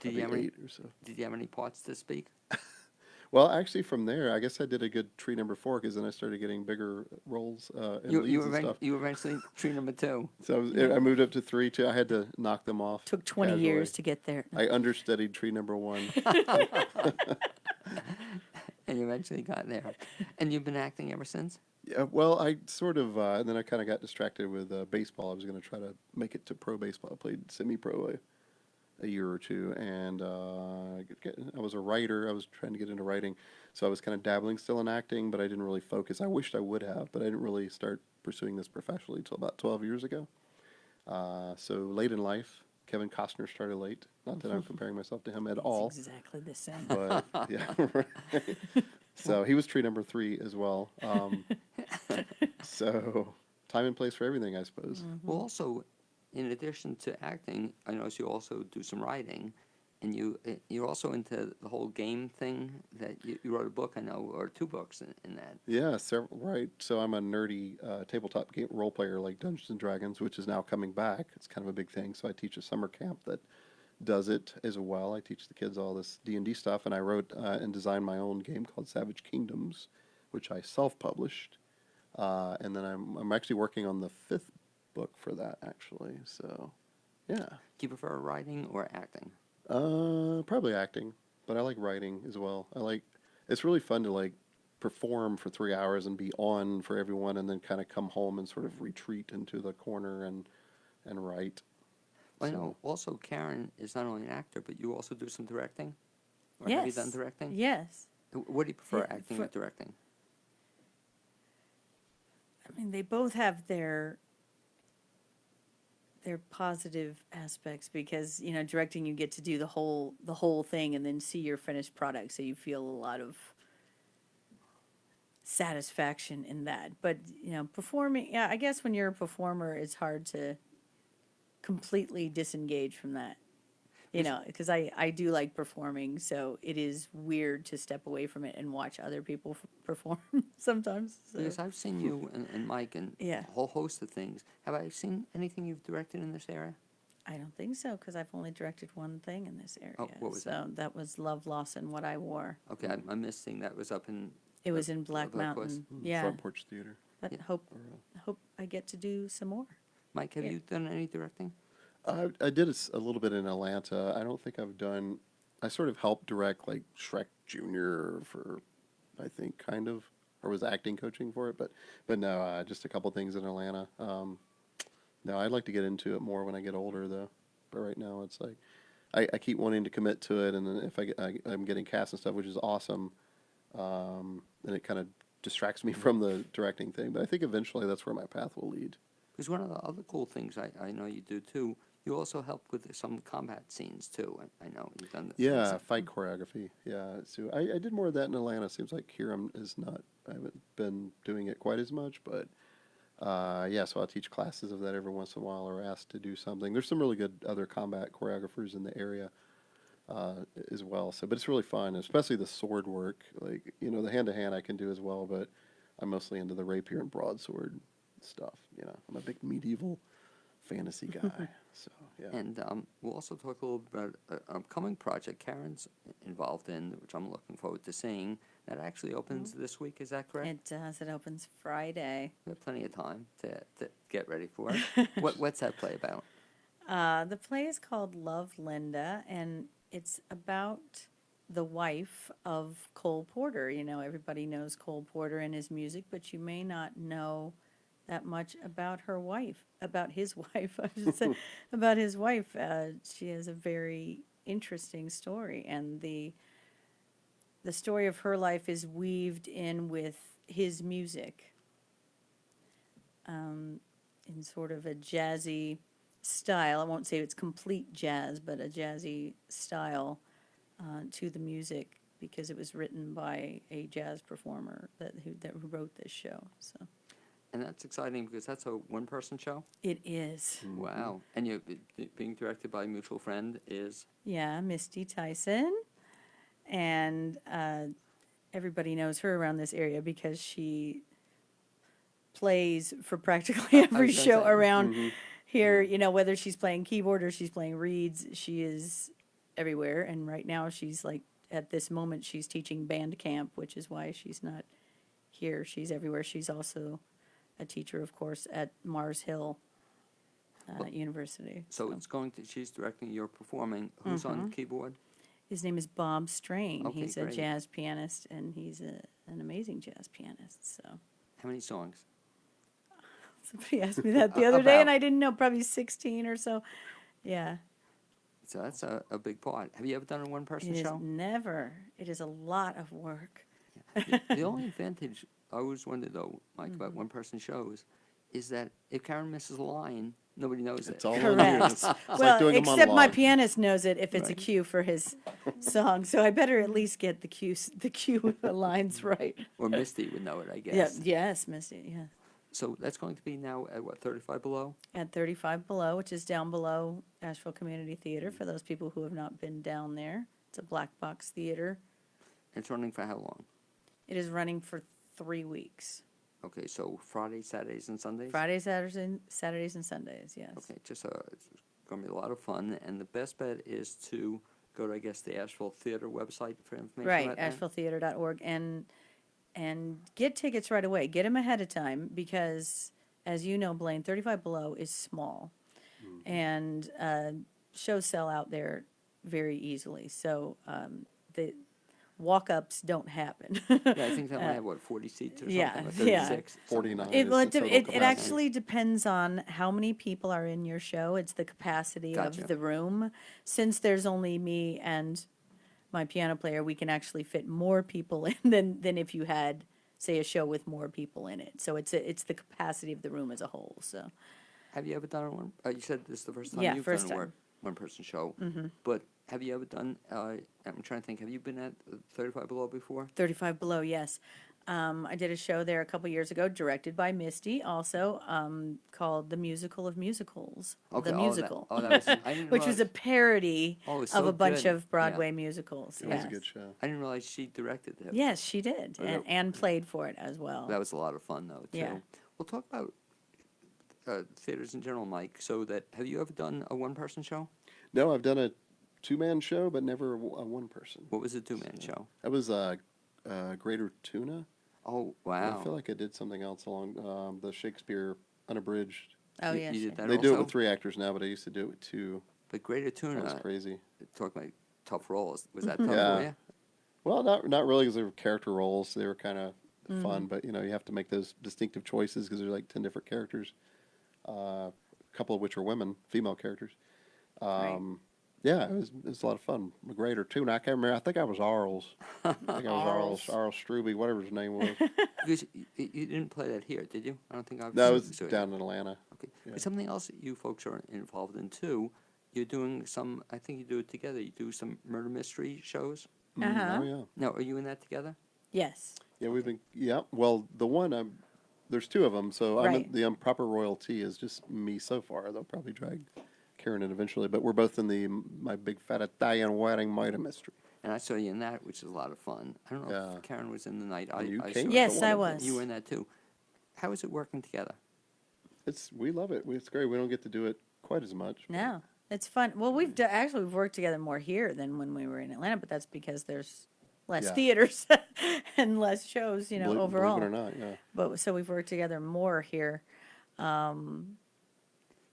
Did you probably have any? 8 or so. Did you have any parts to speak? Well, actually, from there, I guess I did a good tree number 4 because then I started getting bigger roles and leads and stuff. You were eventually tree number 2. So I moved up to 3 too. I had to knock them off. Took 20 casually. years to get there. I understudied tree number 1. And you eventually got there. And you've been acting ever since? Yeah, well, I sort of, and then I kind of got distracted with baseball. I was going to try to make it to pro baseball. I played semi-pro a year or two, and I was a writer. I was trying to get into writing, so I was kind of dabbling still in acting, but I didn't really focus. I wished I would have, but I didn't really start pursuing this professionally until about 12 years ago. So late in life, Kevin Costner started late. Not that I'm comparing myself to him at all. It's exactly the same. But yeah, right. So he was tree number 3 as well. So time and place for everything, I suppose. Well, also, in addition to acting, I notice you also do some writing, and you're also into the whole game thing. That you wrote a book, I know, or 2 books in that. Yeah, several, right. So I'm a nerdy tabletop game role player like Dungeons and Dragons, which is now coming back. It's kind of a big thing. So I teach a summer camp that does it as well. I teach the kids all this D&D stuff, and I wrote and designed my own game called Savage Kingdoms, which I self-published. And then I'm actually working on the 5th book for that, actually. So, yeah. Do you prefer writing or acting? Probably acting, but I like writing as well. It's really fun to perform for 3 hours and be on for everyone, and then kind of come home and sort of retreat into the corner and write. Well, I So- know also Karen is not only an actor, but you also do some directing? Or have you Yes. done directing? Yes. What do you prefer, Yeah, acting for- or directing? I mean, they both have their positive aspects because, directing, you get to do the whole thing and then see your finished product, so you feel a lot of satisfaction in that. But, performing, yeah, I guess when you're a performer, it's hard to completely disengage from that. Because I do like performing, so it is weird to step away from it and watch other people perform sometimes. So. Because I've seen you and Mike and Yeah. a whole host of things. Have I seen anything you've directed in this area? I don't think so, because I've only directed one thing in this area. Oh, what was so that was Love, Loss, and What I Wore. Okay, I missed seeing that was up in. It was in Black Black Horse. Mountain. Yeah, Front Porch Theater. but Yeah. hope I get to do some more. Mike, have Yeah. you done any directing? I did a little bit in Atlanta. I don't think I've done. I sort of helped direct Shrek Jr. for, I think, kind of, or was acting coaching for it. But no, just a couple things in Atlanta. No, I'd like to get into it more when I get older, though. But right now, it's I keep wanting to commit to it, and then if I'm getting cast and stuff, which is awesome, then it kind of distracts me from the directing thing. But I think eventually that's where my path will lead. Because one of the other cool things I know you do too, you also help with some combat scenes too. I know you've done. Yeah, fight choreography. Yeah, so I did more of that in Atlanta. Seems like here I haven't been doing it quite as much, but yeah. So I'll teach classes of that every once in a while, or asked to do something. There's some really good other combat choreographers in the area as well. So, but it's really fun, especially the sword work. The hand to hand I can do as well, but I'm mostly into the rapier and broadsword stuff. I'm a big medieval fantasy guy. So yeah. And we'll also talk a little bit about an upcoming project Karen's involved in, which I'm looking forward to seeing. That actually opens this week, is that correct? It does. It opens Friday. We have plenty of time to get ready for it. What's that play about? The play is called Love, Linda, and it's about the wife of Cole Porter. Everybody knows Cole Porter and his music, but you may not know that much about her wife, about his wife, I should say, about his wife. She has a very interesting story, and the story of her life is weaved in with his music, in sort of a jazzy style. I won't say it's complete jazz, but a jazzy style to the music, because it was written by a jazz performer who wrote this show. So And that's exciting because that's a one-person show? it is. Wow. And you being directed by a mutual friend is? Yeah, Misty Tyson. And everybody knows her around this area because she plays for practically every was gonna show say. around here. You know, whether she's playing keyboard or she's playing reeds, she is everywhere. And right now she's like, at this moment, she's teaching band camp, which is why she's not here. She's everywhere. She's also a teacher, of course, at Mars Hill University. So it's going to, she's directing, you're performing. Who's on keyboard? His name is Bob Strain. Okay, He's a great. jazz pianist, and he's an amazing jazz pianist. So How many songs? somebody asked me that the other day, and About. I didn't know, probably 16 or so. Yeah, So that's a big part. Have you ever done a one-person it is show? never. It is a lot of work. The only advantage, I always wondered though, Mike, Mm-hmm. about one-person shows, is that if Karen misses a line, nobody knows It's it. all on you. Correct. It's like Well, doing a except my monologue. pianist knows it if it's a Right. cue for his song. So I better at least get the cue lines right. Or Misty would know it, I Yeah. guess. Yes, Misty. Yeah. So that's going to be now at what, 35 below? At 35 Below, which is down below Asheville Community Theater, for those people who have not been down there. It's a black box theater. It's running for how long? It is running for 3 weeks. Okay, so Fridays, Saturdays, and Sundays? Fridays, Saturdays, and Sundays, yes. Okay, just it's going to be a lot of fun, and the best bet is to go to, I guess, the Asheville Theater website for information Right, about that? AshevilleTheater.org, and get tickets right away. Get them ahead of time, because, as you know, Blaine, 35 Below is small, and shows sell out there very easily. So the walk-ups don't happen. Yeah, I think they only have, what, 40 seats or something? yeah, or yeah. 36? 49. It, is well, the it, total it capacity. actually depends on how many people are in your show. It's the capacity Gotcha. of the room. Since there's only me and my piano player, we can actually fit more people in than if you had, say, a show with more people in it. So it's the capacity of the room as a whole. So Have you ever done one? You said this is the first time Yeah, you've first done a time. one-person show. But have you ever done, I'm trying to think, have you been at 35 Below before? 35 Below, yes. I did a show there a couple years ago, directed by Misty, also called The Musical of Musicals. Okay, The oh, that- Musical. oh, that was- I didn't Which was a realize- parody Oh, it was of so a bunch good. of Broadway Yeah. musicals. It was yes. a good show. I didn't realize she directed it. Yes, she did, Oh, yeah. and played for it as well. That was a lot of fun, though, too. Yeah. We'll talk about theaters in general, Mike. So that, have you ever done a one-person show? No, I've done a two-man show, but never a one-person. What was a two-man show? That was Greater Tuna. Oh, And wow. I feel like I did something else along the Shakespeare Unabridged. Oh, You- yes. you did yes. that They do it also? with 3 actors now, but I used to do it with 2. But Greater That was Tuna, crazy. talk about tough roles. Was that tough Yeah. for you? Well, not really, because they were character roles. They were kind of Mm-hmm. fun, but you have to make those distinctive choices because there's like 10 different characters, a couple of which are women, female characters. Yeah, it was a lot of fun. Greater Tuna. I can't remember. I think I was Arles. I think I was Arles Struby, whatever his name was. Because you didn't play that here, did you? I don't think I've No, it seen was you do it. down in Atlanta. Okay. Yeah. But something else that you folks are involved in too, you're doing some, I think you do it together, you do some murder mystery shows. Uh-huh. Oh yeah. Now, are you in that together? Yes. Yeah, we've been. Yeah, well, the one there's 2 of them, so Right. the Improper Royalty is just me so far. They'll probably drag Karen in eventually, but we're both in the My Big Fat Italian Wedding Murder Mystery. And I saw you in that, which is a lot of fun. I don't know Yeah. if Karen was in the night. And you I came saw to Yes, one I of them. was. you were in that too. How is it working together? We love it. It's great. We don't get to do it quite as much. No, it's fun. Well, actually we've worked together more here than when we were in Atlanta, but that's because there's less Yeah. theaters and less shows, overall. Believe it or not, yeah. But so we've worked together more here.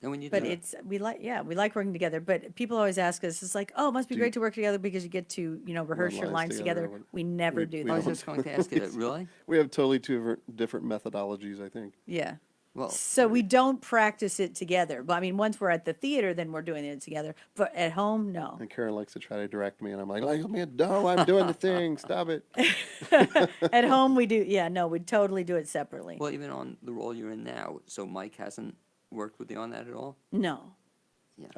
And when you But do we like working together. But people always ask us, it's like, oh, it must be Do great you- to work together because you get to, rehearse your lines lines together together. or what? We never We- do we I was that. just going to ask you that. Really? We have totally 2 different methodologies, I think. Yeah. Well, So we don't practice it together. But I mean, once we're at the theater, then we're doing it together. But at home, no. And Karen likes to try to direct me, and I'm like, no, I'm doing the thing. Stop it. At home, we do. Yeah, no, we totally do it separately. well, even on the role you're in now, so Mike hasn't worked with you on that at all? No,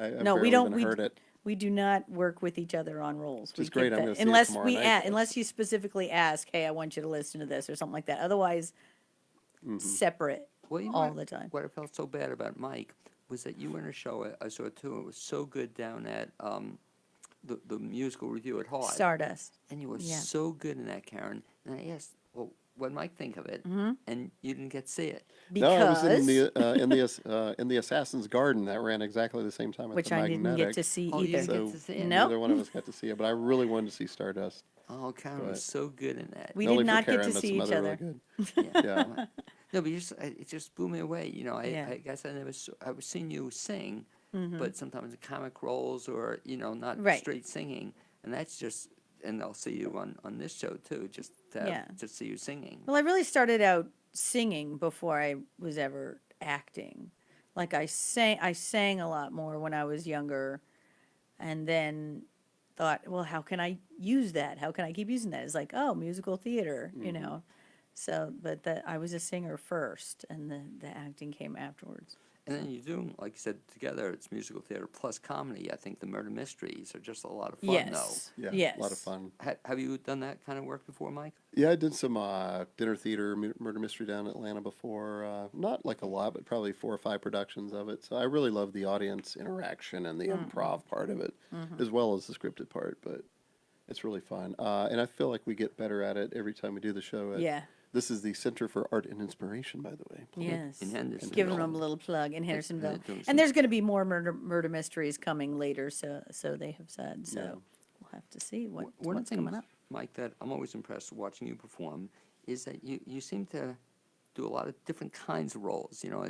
I've no, we barely don't. even We heard it. we do not work with each other on roles. Which is We great. keep I'm that- gonna see it unless tomorrow we night. unless you specifically ask, hey, I want you to listen to this or something like that. Otherwise, separate Well, you know all what- the time. What I felt so bad about Mike was that you were in a show I saw too. It was so good down at the musical review at Hard. Stardust. And you were Yeah. so good in that, Karen. And I asked, well, what did Mike think of it? And you didn't get to see it. No, I was Because in the Assassin's Garden that ran exactly the same time at which the I didn't Magnetic. get to see Oh, you either. didn't So get to see it? No. neither one of us got to see it, but I really wanted to see Stardust. Oh, Karen But- was so good in that. We Not did only for not get Karen, to but see some each other other. really Yeah. Yeah. No, but it just blew me away. You know, Yeah. I guess I never I was seeing you sing, but sometimes the comic roles or not Right. straight singing, and that's just. And I'll see you on this show too, just Yeah. to see you singing. Well, I really started out singing before I was ever acting. Like I sang a lot more when I was younger, and then thought, well, how can I use that? How can I keep using that? It's like, oh, musical theater, you know. So, but I was a singer first, and the acting came afterwards. And then you do, like you said, together it's musical theater plus comedy. I think the murder mysteries are just a lot of fun, Yes. Yeah. Yes. A lot of fun. though. Have you done that kind of work before, Mike? Yeah, I did some dinner theater murder mystery down in Atlanta before. Not like a lot, but probably 4 or 5 productions of it. So I really love the audience interaction and the improv part of it, as well as the scripted part. But it's really fun, and I feel like we get better at it every time we do the show. Yeah. This is the Center for Art and Inspiration, by the way. Yes. In Hendersonville. Giving them a little plug in Hendersonville. doing some- And there's going to be more murder mysteries coming later, so they have said. So Yeah. we'll have to see One of what's the coming things, up. Mike, that I'm always impressed watching you perform is that you seem to do a lot of different kinds of roles. You know,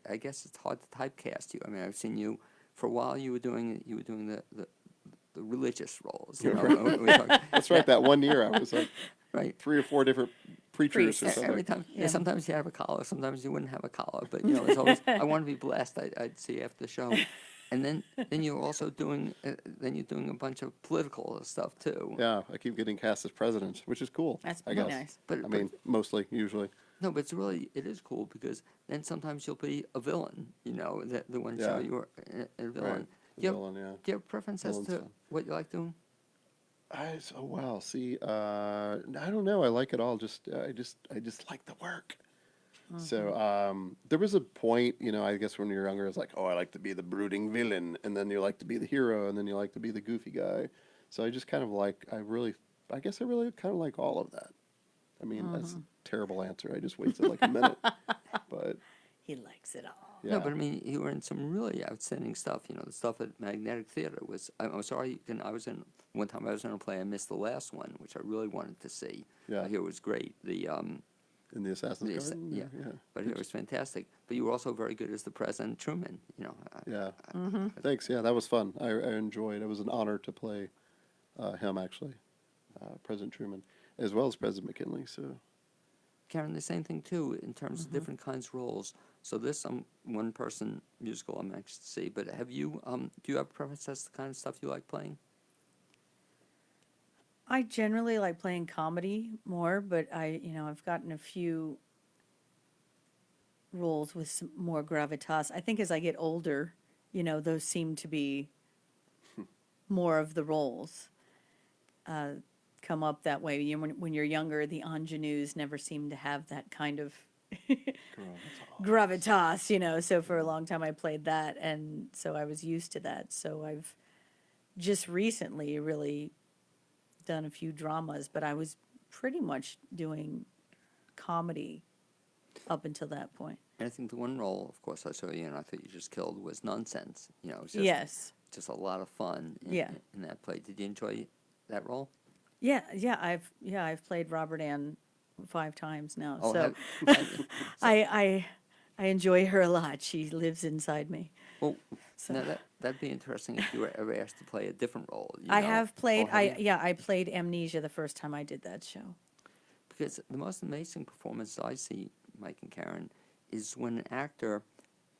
I guess it's hard to typecast you. I mean, I've seen you for a while. You were doing the religious roles. You know, we talk- That's right. That one year, I was like right. 3 or 4 different preachers or Priests. something. Every time, Yeah. sometimes you have a collar, sometimes you wouldn't have a collar, but it's always. I want to be blessed. I'd see after the show, and then you're also doing a bunch of political stuff too. Yeah, I keep getting cast as president, which is cool. That's I pretty guess. nice. But I mean, mostly, usually. no, but it is cool because then sometimes you'll be a villain. You know, the one show Yeah. you were a villain. Right. Do you have- Villain, yeah. Do you have a preference as Villain's to fun. what you like doing? Oh wow. See, I don't know. I like it all. I just like the work. So there was a point, I guess when you're younger, it's like, oh, I like to be the brooding villain, and then you like to be the hero, and then you like to be the goofy guy. So I just kind of like, I guess I really kind of like all of that. I mean, that's a terrible answer. I just wasted like a minute, but He likes it all. yeah. No, but I mean, you were in some really outstanding stuff. You know, the stuff at Magnetic Theater was. I'm sorry, one time I was in a play. I missed the last one, which I really wanted to see. Yeah. I hear it was great. In the Assassin's Garden, yeah, yeah. but it was fantastic. But you were also very good as the President Truman. You know. Yeah. Thanks. Yeah, that was fun. I enjoyed. It was an honor to play him actually, President Truman, as well as President McKinley. So Karen, the same thing too in terms of different kinds of roles. So this one person musical I'm anxious to see. But have you do you have a preference as to the kind of stuff you like playing? I generally like playing comedy more, but I've gotten a few roles with some more gravitas. I think as I get older, those seem to be more of the roles come up that way. When you're younger, the ingenues never seem to have that kind of gravitas, So for a long time I played that, and so I was used to that. So I've just recently really done a few dramas, but I was pretty much doing comedy up until that point. And I think the one role, of course, I saw you and I thought you just killed was Nonsense. You know, it was just, Yes. just a lot of fun Yeah. in that play. Did you enjoy that role? Yeah, I've played Robert Ann 5 times now. Oh, so have- I enjoy her a lot. She lives inside me. well, So now that'd be interesting if you were ever asked to play a different role. I have played Or have you? I played Amnesia the first time I did that show. Because the most amazing performance I see, Mike and Karen, is when an actor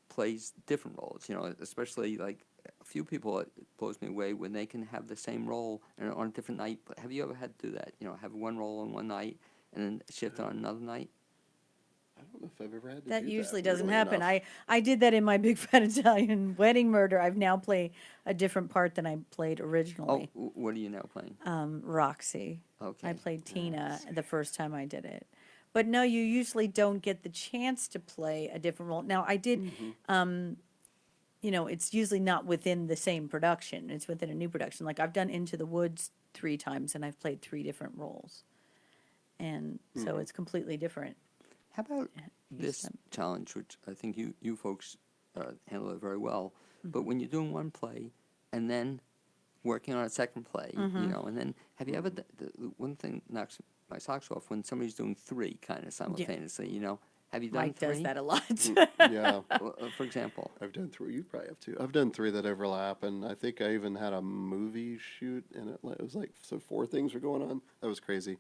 plays different roles. You know, especially like a few people, it blows me away when they can have the same role and on a different night. But have you ever had to do that? You know, have one role on one night and then shift on another night? I don't know if I've ever had to That do usually that, doesn't weirdly happen. enough. I did that in my Big Fat Italian Wedding Murder. I've now played a different part than I played Oh, originally. what are you now playing? Roxy. Okay. I played Tina the first time I did it. But no, you usually don't get the chance to play a different role. Now, I did, you know, it's usually not within the same production. It's within a new production. Like I've done Into the Woods 3 times and I've played 3 different roles. And so it's completely different. How about he's this done- challenge, which I think you folks handle it very well, but when you're doing one play and then working on a second play, you know, and then have you ever, the one thing knocks my socks off when somebody's doing 3 kind of simultaneously, you know, have you done Mike 3? does that a lot. Yeah, Well, for example, I've done 3. You probably have too. I've done 3 that overlap, and I think I even had a movie shoot, and it was like, so 4 things were going on. That was crazy.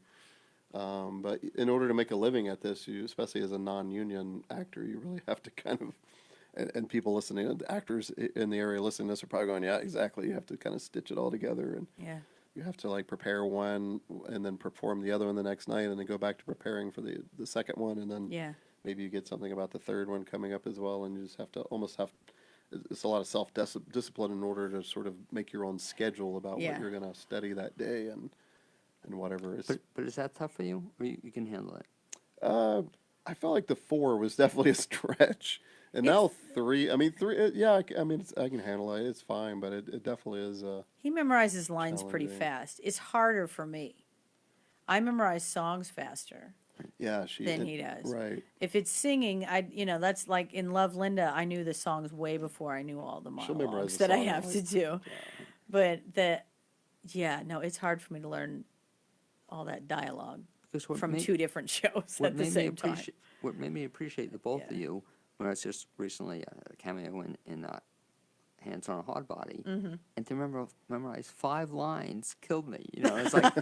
But in order to make a living at this, you, especially as a non-union actor, you really have to kind of, and people listening, the actors in the area listening to this are probably going, yeah, exactly. You have to kind of stitch it all together, and Yeah. you have to like prepare one and then perform the other one the next night, and then go back to preparing for the second one, and then Yeah. maybe you get something about the third one coming up as well, and you just have to almost have. It's a lot of self-discipline in order to sort of make your own schedule about Yeah. what you're going to study that day and whatever is. but is that tough for you, or you can handle it? I felt like the 4 was definitely a stretch, and now 3. I mean 3. Yeah, I mean I can handle it. It's fine, but it definitely is. He memorizes lines pretty Challenging. fast. It's harder for me. I memorize songs faster Yeah, than he does. Right. If it's singing, you know, that's like in Love Linda, I knew the songs way before I knew all the She'll memorize monologues the that I song, have to like, do. But yeah, no, it's hard for me to learn all that dialogue Because what from made- 2 different shows what at the made me same time. appreciate what made me appreciate the both of Yeah. you when I was just recently a cameo in Hands on a Hard Body, Mm-hmm. and to memorize 5 lines killed me. You know, it's like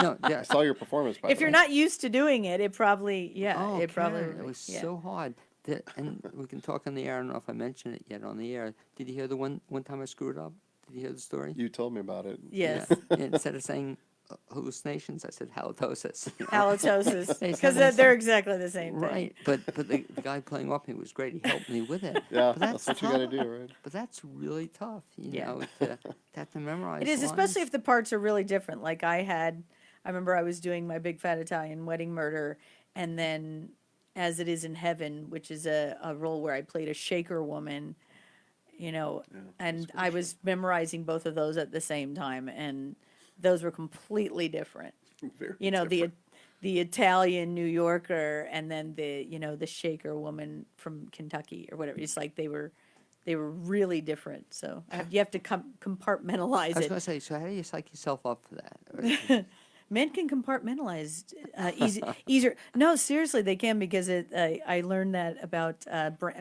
no, yeah. I saw your performance. By If the you're way. not used to doing it, it probably, yeah, Oh, it probably, Karen, it was yeah. so hard. And we can talk on the air. I don't know if I mentioned it yet on the air. Did you hear the one time I screwed up? Did you hear the story? You told me about it. Yes. Yeah. Instead of saying hallucinations, I said halitosis. you know? Halitosis, They because said they're exactly the same thing. Right, but the guy playing off me was great. He helped me with it. Yeah, But that's what you got to tough. do, right? But that's really tough, you Yeah. know, to have to memorize. It is, especially lines. if the parts are really different. Like I remember I was doing my Big Fat Italian Wedding Murder, and then As It Is in Heaven, which is a role where I played a Shaker woman, you know, and I was memorizing both of those at the same time, and those were completely different. Very You know, different. the Italian New Yorker, and then the Shaker woman from Kentucky or whatever. It's like they were really different. So you have to compartmentalize I was it. going to say, so how do you psych yourself up for that? Men can compartmentalize easier. No, seriously, they can, because I learned that about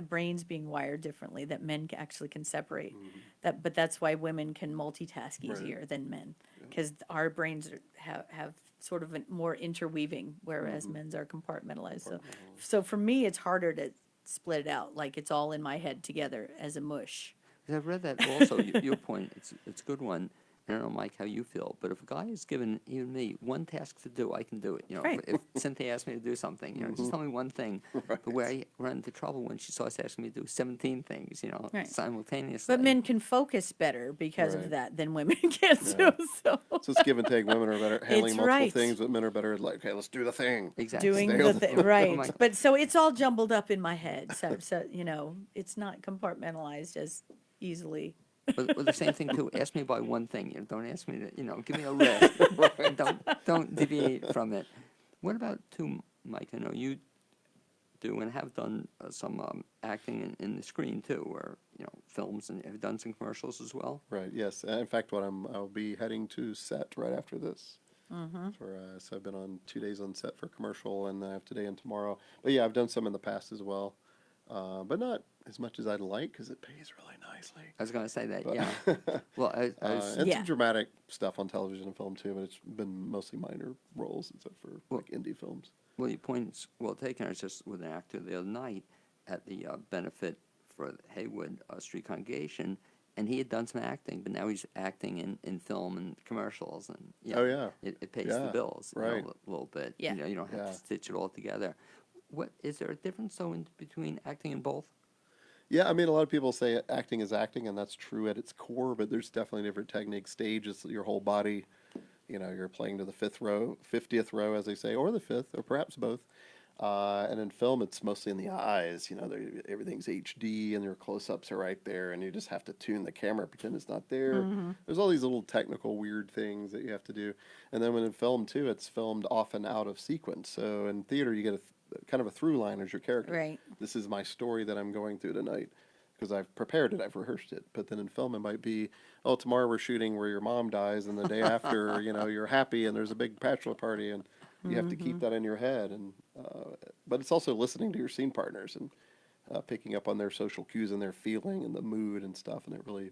brains being wired differently. That men actually can separate that, but that's why women can multitask easier than men, because our brains have sort of a more interweaving, whereas men's are compartmentalized. So for me, it's harder to split it out. Like it's all in my head together as a mush. 'Cause I've read that also. Your point, it's a good one. I don't know, Mike, how you feel, but if a guy is given even me one task to do, I can do it. You know, Right. if Cynthia asked me to do something, you know, just tell me one thing. But where I run into trouble when she starts asking me to do 17 things, you know, Right. simultaneously. But men can focus better because of Right. that than women can Yeah. do. So So it's give and take. Women are better at handling It's multiple right. things, but men are better at like, okay, let's do the thing. exactly. doing Stay the on the- thing, right? my- But so it's all jumbled up in my head. So you know, it's not compartmentalized as easily. But the same thing too. Ask me about one thing. You know, don't ask me to. You know, give me a list. And don't deviate from it. What about too, Mike? I know you do and have done some acting in the screen too, or you know, films, and have done some commercials as well. Right. Yes. In fact, I'll be heading to set right after this. So I've been on 2 days on set for a commercial, and I have today and tomorrow. But yeah, I've done some in the past as well, but not as much as I'd like because it pays really nicely. I was going to say that. But- Yeah. Well, I was, and Yeah. some dramatic stuff on television and film too, but it's been mostly minor roles except for Well- like indie films. well, your point's well taken. I was just with an actor the other night, at the benefit for the Haywood Street Congregation, and he had done some acting, but now he's acting in film and commercials, and Oh, yeah. it pays the Yeah, bills, right. a little bit. Yeah. You don't have Yeah. to stitch it all together. What is there a difference though in between acting and both? Yeah, I mean, a lot of people say acting is acting, and that's true at its core, but there's definitely different techniques. Stage is your whole body. You know, you're playing to the 50th row, as they say, or the fifth, or perhaps both. And in film, it's mostly in the eyes. You know, everything's HD, and your close-ups are right there, and you just have to tune the camera, pretend it's not there. There's all these little technical weird things that you have to do. And then when in film too, it's filmed often out of sequence. So in theater, you get kind of a through line as your character. Right. This is my story that I'm going through tonight because I've prepared it, I've rehearsed it. But then in film, it might be, oh, tomorrow we're shooting where your mom dies, and the day after, you know, you're happy and there's a big bachelor party, and you have to keep that in your head. And but it's also listening to your scene partners and picking up on their social cues and their feeling and the mood and stuff. And it really,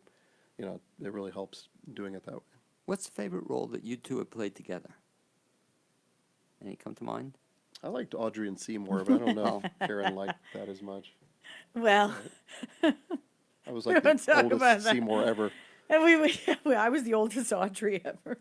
you know, it really helps doing it that way. What's the favorite role that you two have played together? Any come to mind? I liked Audrey and Seymour, but I don't know if Karen liked that as much. Well, I was like don't the talk about oldest that. Seymour ever. and I was the oldest Audrey ever.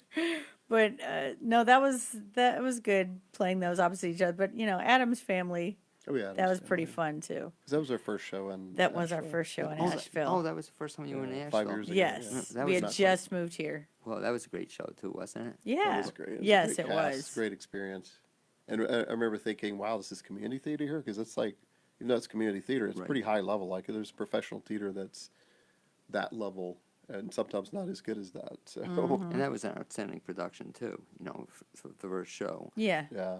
But no, that was good playing those opposite each other. But you know, Adam's Family, Oh yeah, that was pretty fun too. Because that was our first show in. That was our Asheville. first show in Oh, Asheville. that was the first time you were in Yeah, Asheville. 5 years ago. Yes, That we was had nuts. just moved here. Well, that was a great show too, wasn't it? Yeah, That was great. It was a yes, great it cast, was. Great experience. And I remember thinking, wow, this is community theater here? Because it's like, even though it's community theater, it's Right. pretty high level. Like, there's professional theater that's that level, and sometimes not as good as that. So, Mm-hmm. And that was an outstanding production too. You know, for the first show. Yeah. yeah.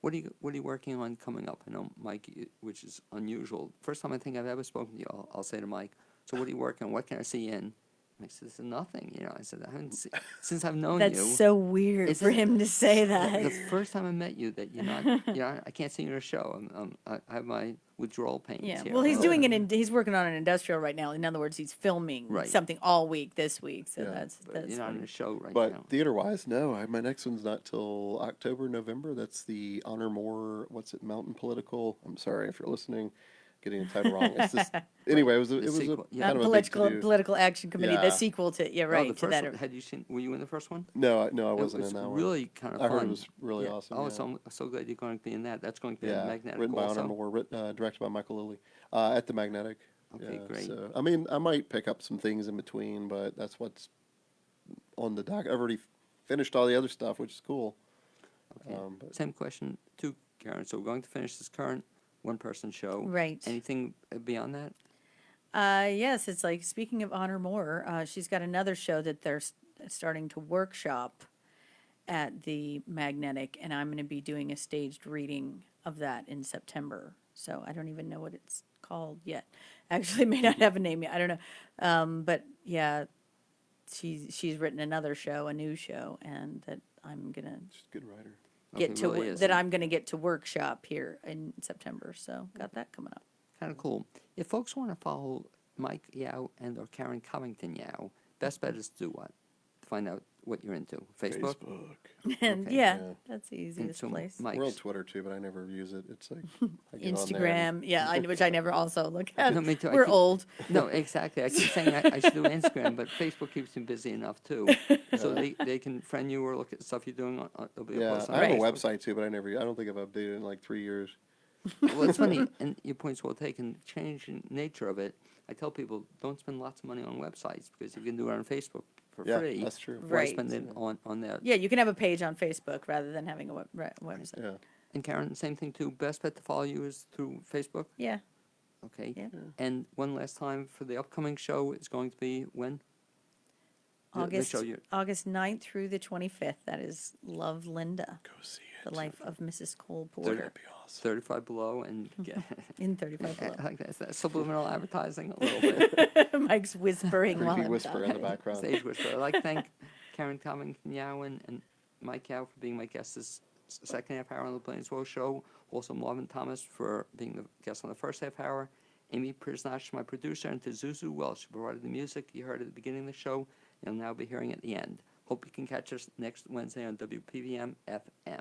What are you working on coming up? I know Mike, which is unusual. First time I think I've ever spoken to you, I'll say to Mike, "So what are you working on? What can I see in?" Mike says, "Nothing." You know, I said, "I haven't seen since I've known That's you." so weird It's for just- him to say The that. first time I met you, that you're not, I can't see you in a show. I have my withdrawal pains Yeah. here. Well, he's doing he's working on an industrial right now. In other words, he's filming Right. something all week this week. So Yeah. that's But you're not in funny. a show right But now. theater-wise, no. My next one's not till October, November. That's the Honor More, Mountain Political. I'm sorry if you're listening, getting the title wrong. It's this, anyway, it was a sequel, yeah. kind of a big Political to-do. Political Action Committee, Yeah. the sequel to Oh, right the to first that. one, had you seen? Were you in the first one? No, I It wasn't was in that one. really kind of I fun. heard it was really awesome. Oh, yeah. so I'm so glad you're going to be in that. That's going to be Yeah, at Magnetic written by also. Honor Moore, directed by Michael Lilly, at the Magnetic. Okay, Yeah, great. So, I mean, I might pick up some things in between, but that's what's on the dock. I've already finished all the other stuff, which is cool. Okay. But Same question to Karen. So we're going to finish this current one-person show. Right. Anything beyond that? Yes, it's like speaking of Honor Moore, she's got another show that they're starting to workshop at the Magnetic, and I'm going to be doing a staged reading of that in September. So I don't even know what it's called yet. Actually, it may not have a name yet. I don't know. But yeah, she's written another show, a new show, and that I'm gonna she's a good writer. get Okay, to really is. that I'm gonna get to workshop here in September. So got that coming up. Kind of cool. If folks want to follow Mike Yao and or Karen Covington Yao, best bet is to do what? To find out what you're into. Facebook? And Okay. yeah, Yeah. that's the And easiest so place. We're on Mike's. Twitter too, but I never use it. It's like I get on there and- Instagram, yeah, which I never also look at. No, me too. I We're keep- old. No, exactly. I keep saying I should do Instagram, but Facebook keeps me busy enough too. So they can friend you or look at stuff you're doing. It'll be a Yeah, post on I have a Facebook. website too, but I don't think I've updated it in like 3 years. Well, it's funny, and your point's well taken. Changing nature of it. I tell people don't spend lots of money on websites because you can do it on Facebook for Yeah, free. that's true. Why Right. spend it on that? Yeah, you can have a page on Facebook rather than having a website. Yeah. And Karen, same thing too. Best bet to follow you is through Facebook. Yeah, Okay. Yeah. And one last time for the upcoming show is going to be when? The show you- August 9th through the 25th. That is Love Linda, Go see the it. life of Mrs. Cole Thirty- Porter That'd be awesome. 35 below and get, in 35 I Below. like that. That's subliminal advertising a little bit. Mike's whispering while Creepy I'm whisper in the talking. background. Stage whisper. I'd like to thank Karen Covington Yao and Mike Yao for being my guest this second half hour on the Plainsboro Show. Also Marvin Thomas for being the guest on the first half hour. Amy Prisnach, my producer, and to Zuzu Welsh, who provided the music you heard at the beginning of the show. You'll now be hearing at the end. Hope you can catch us next Wednesday on WPVM FM.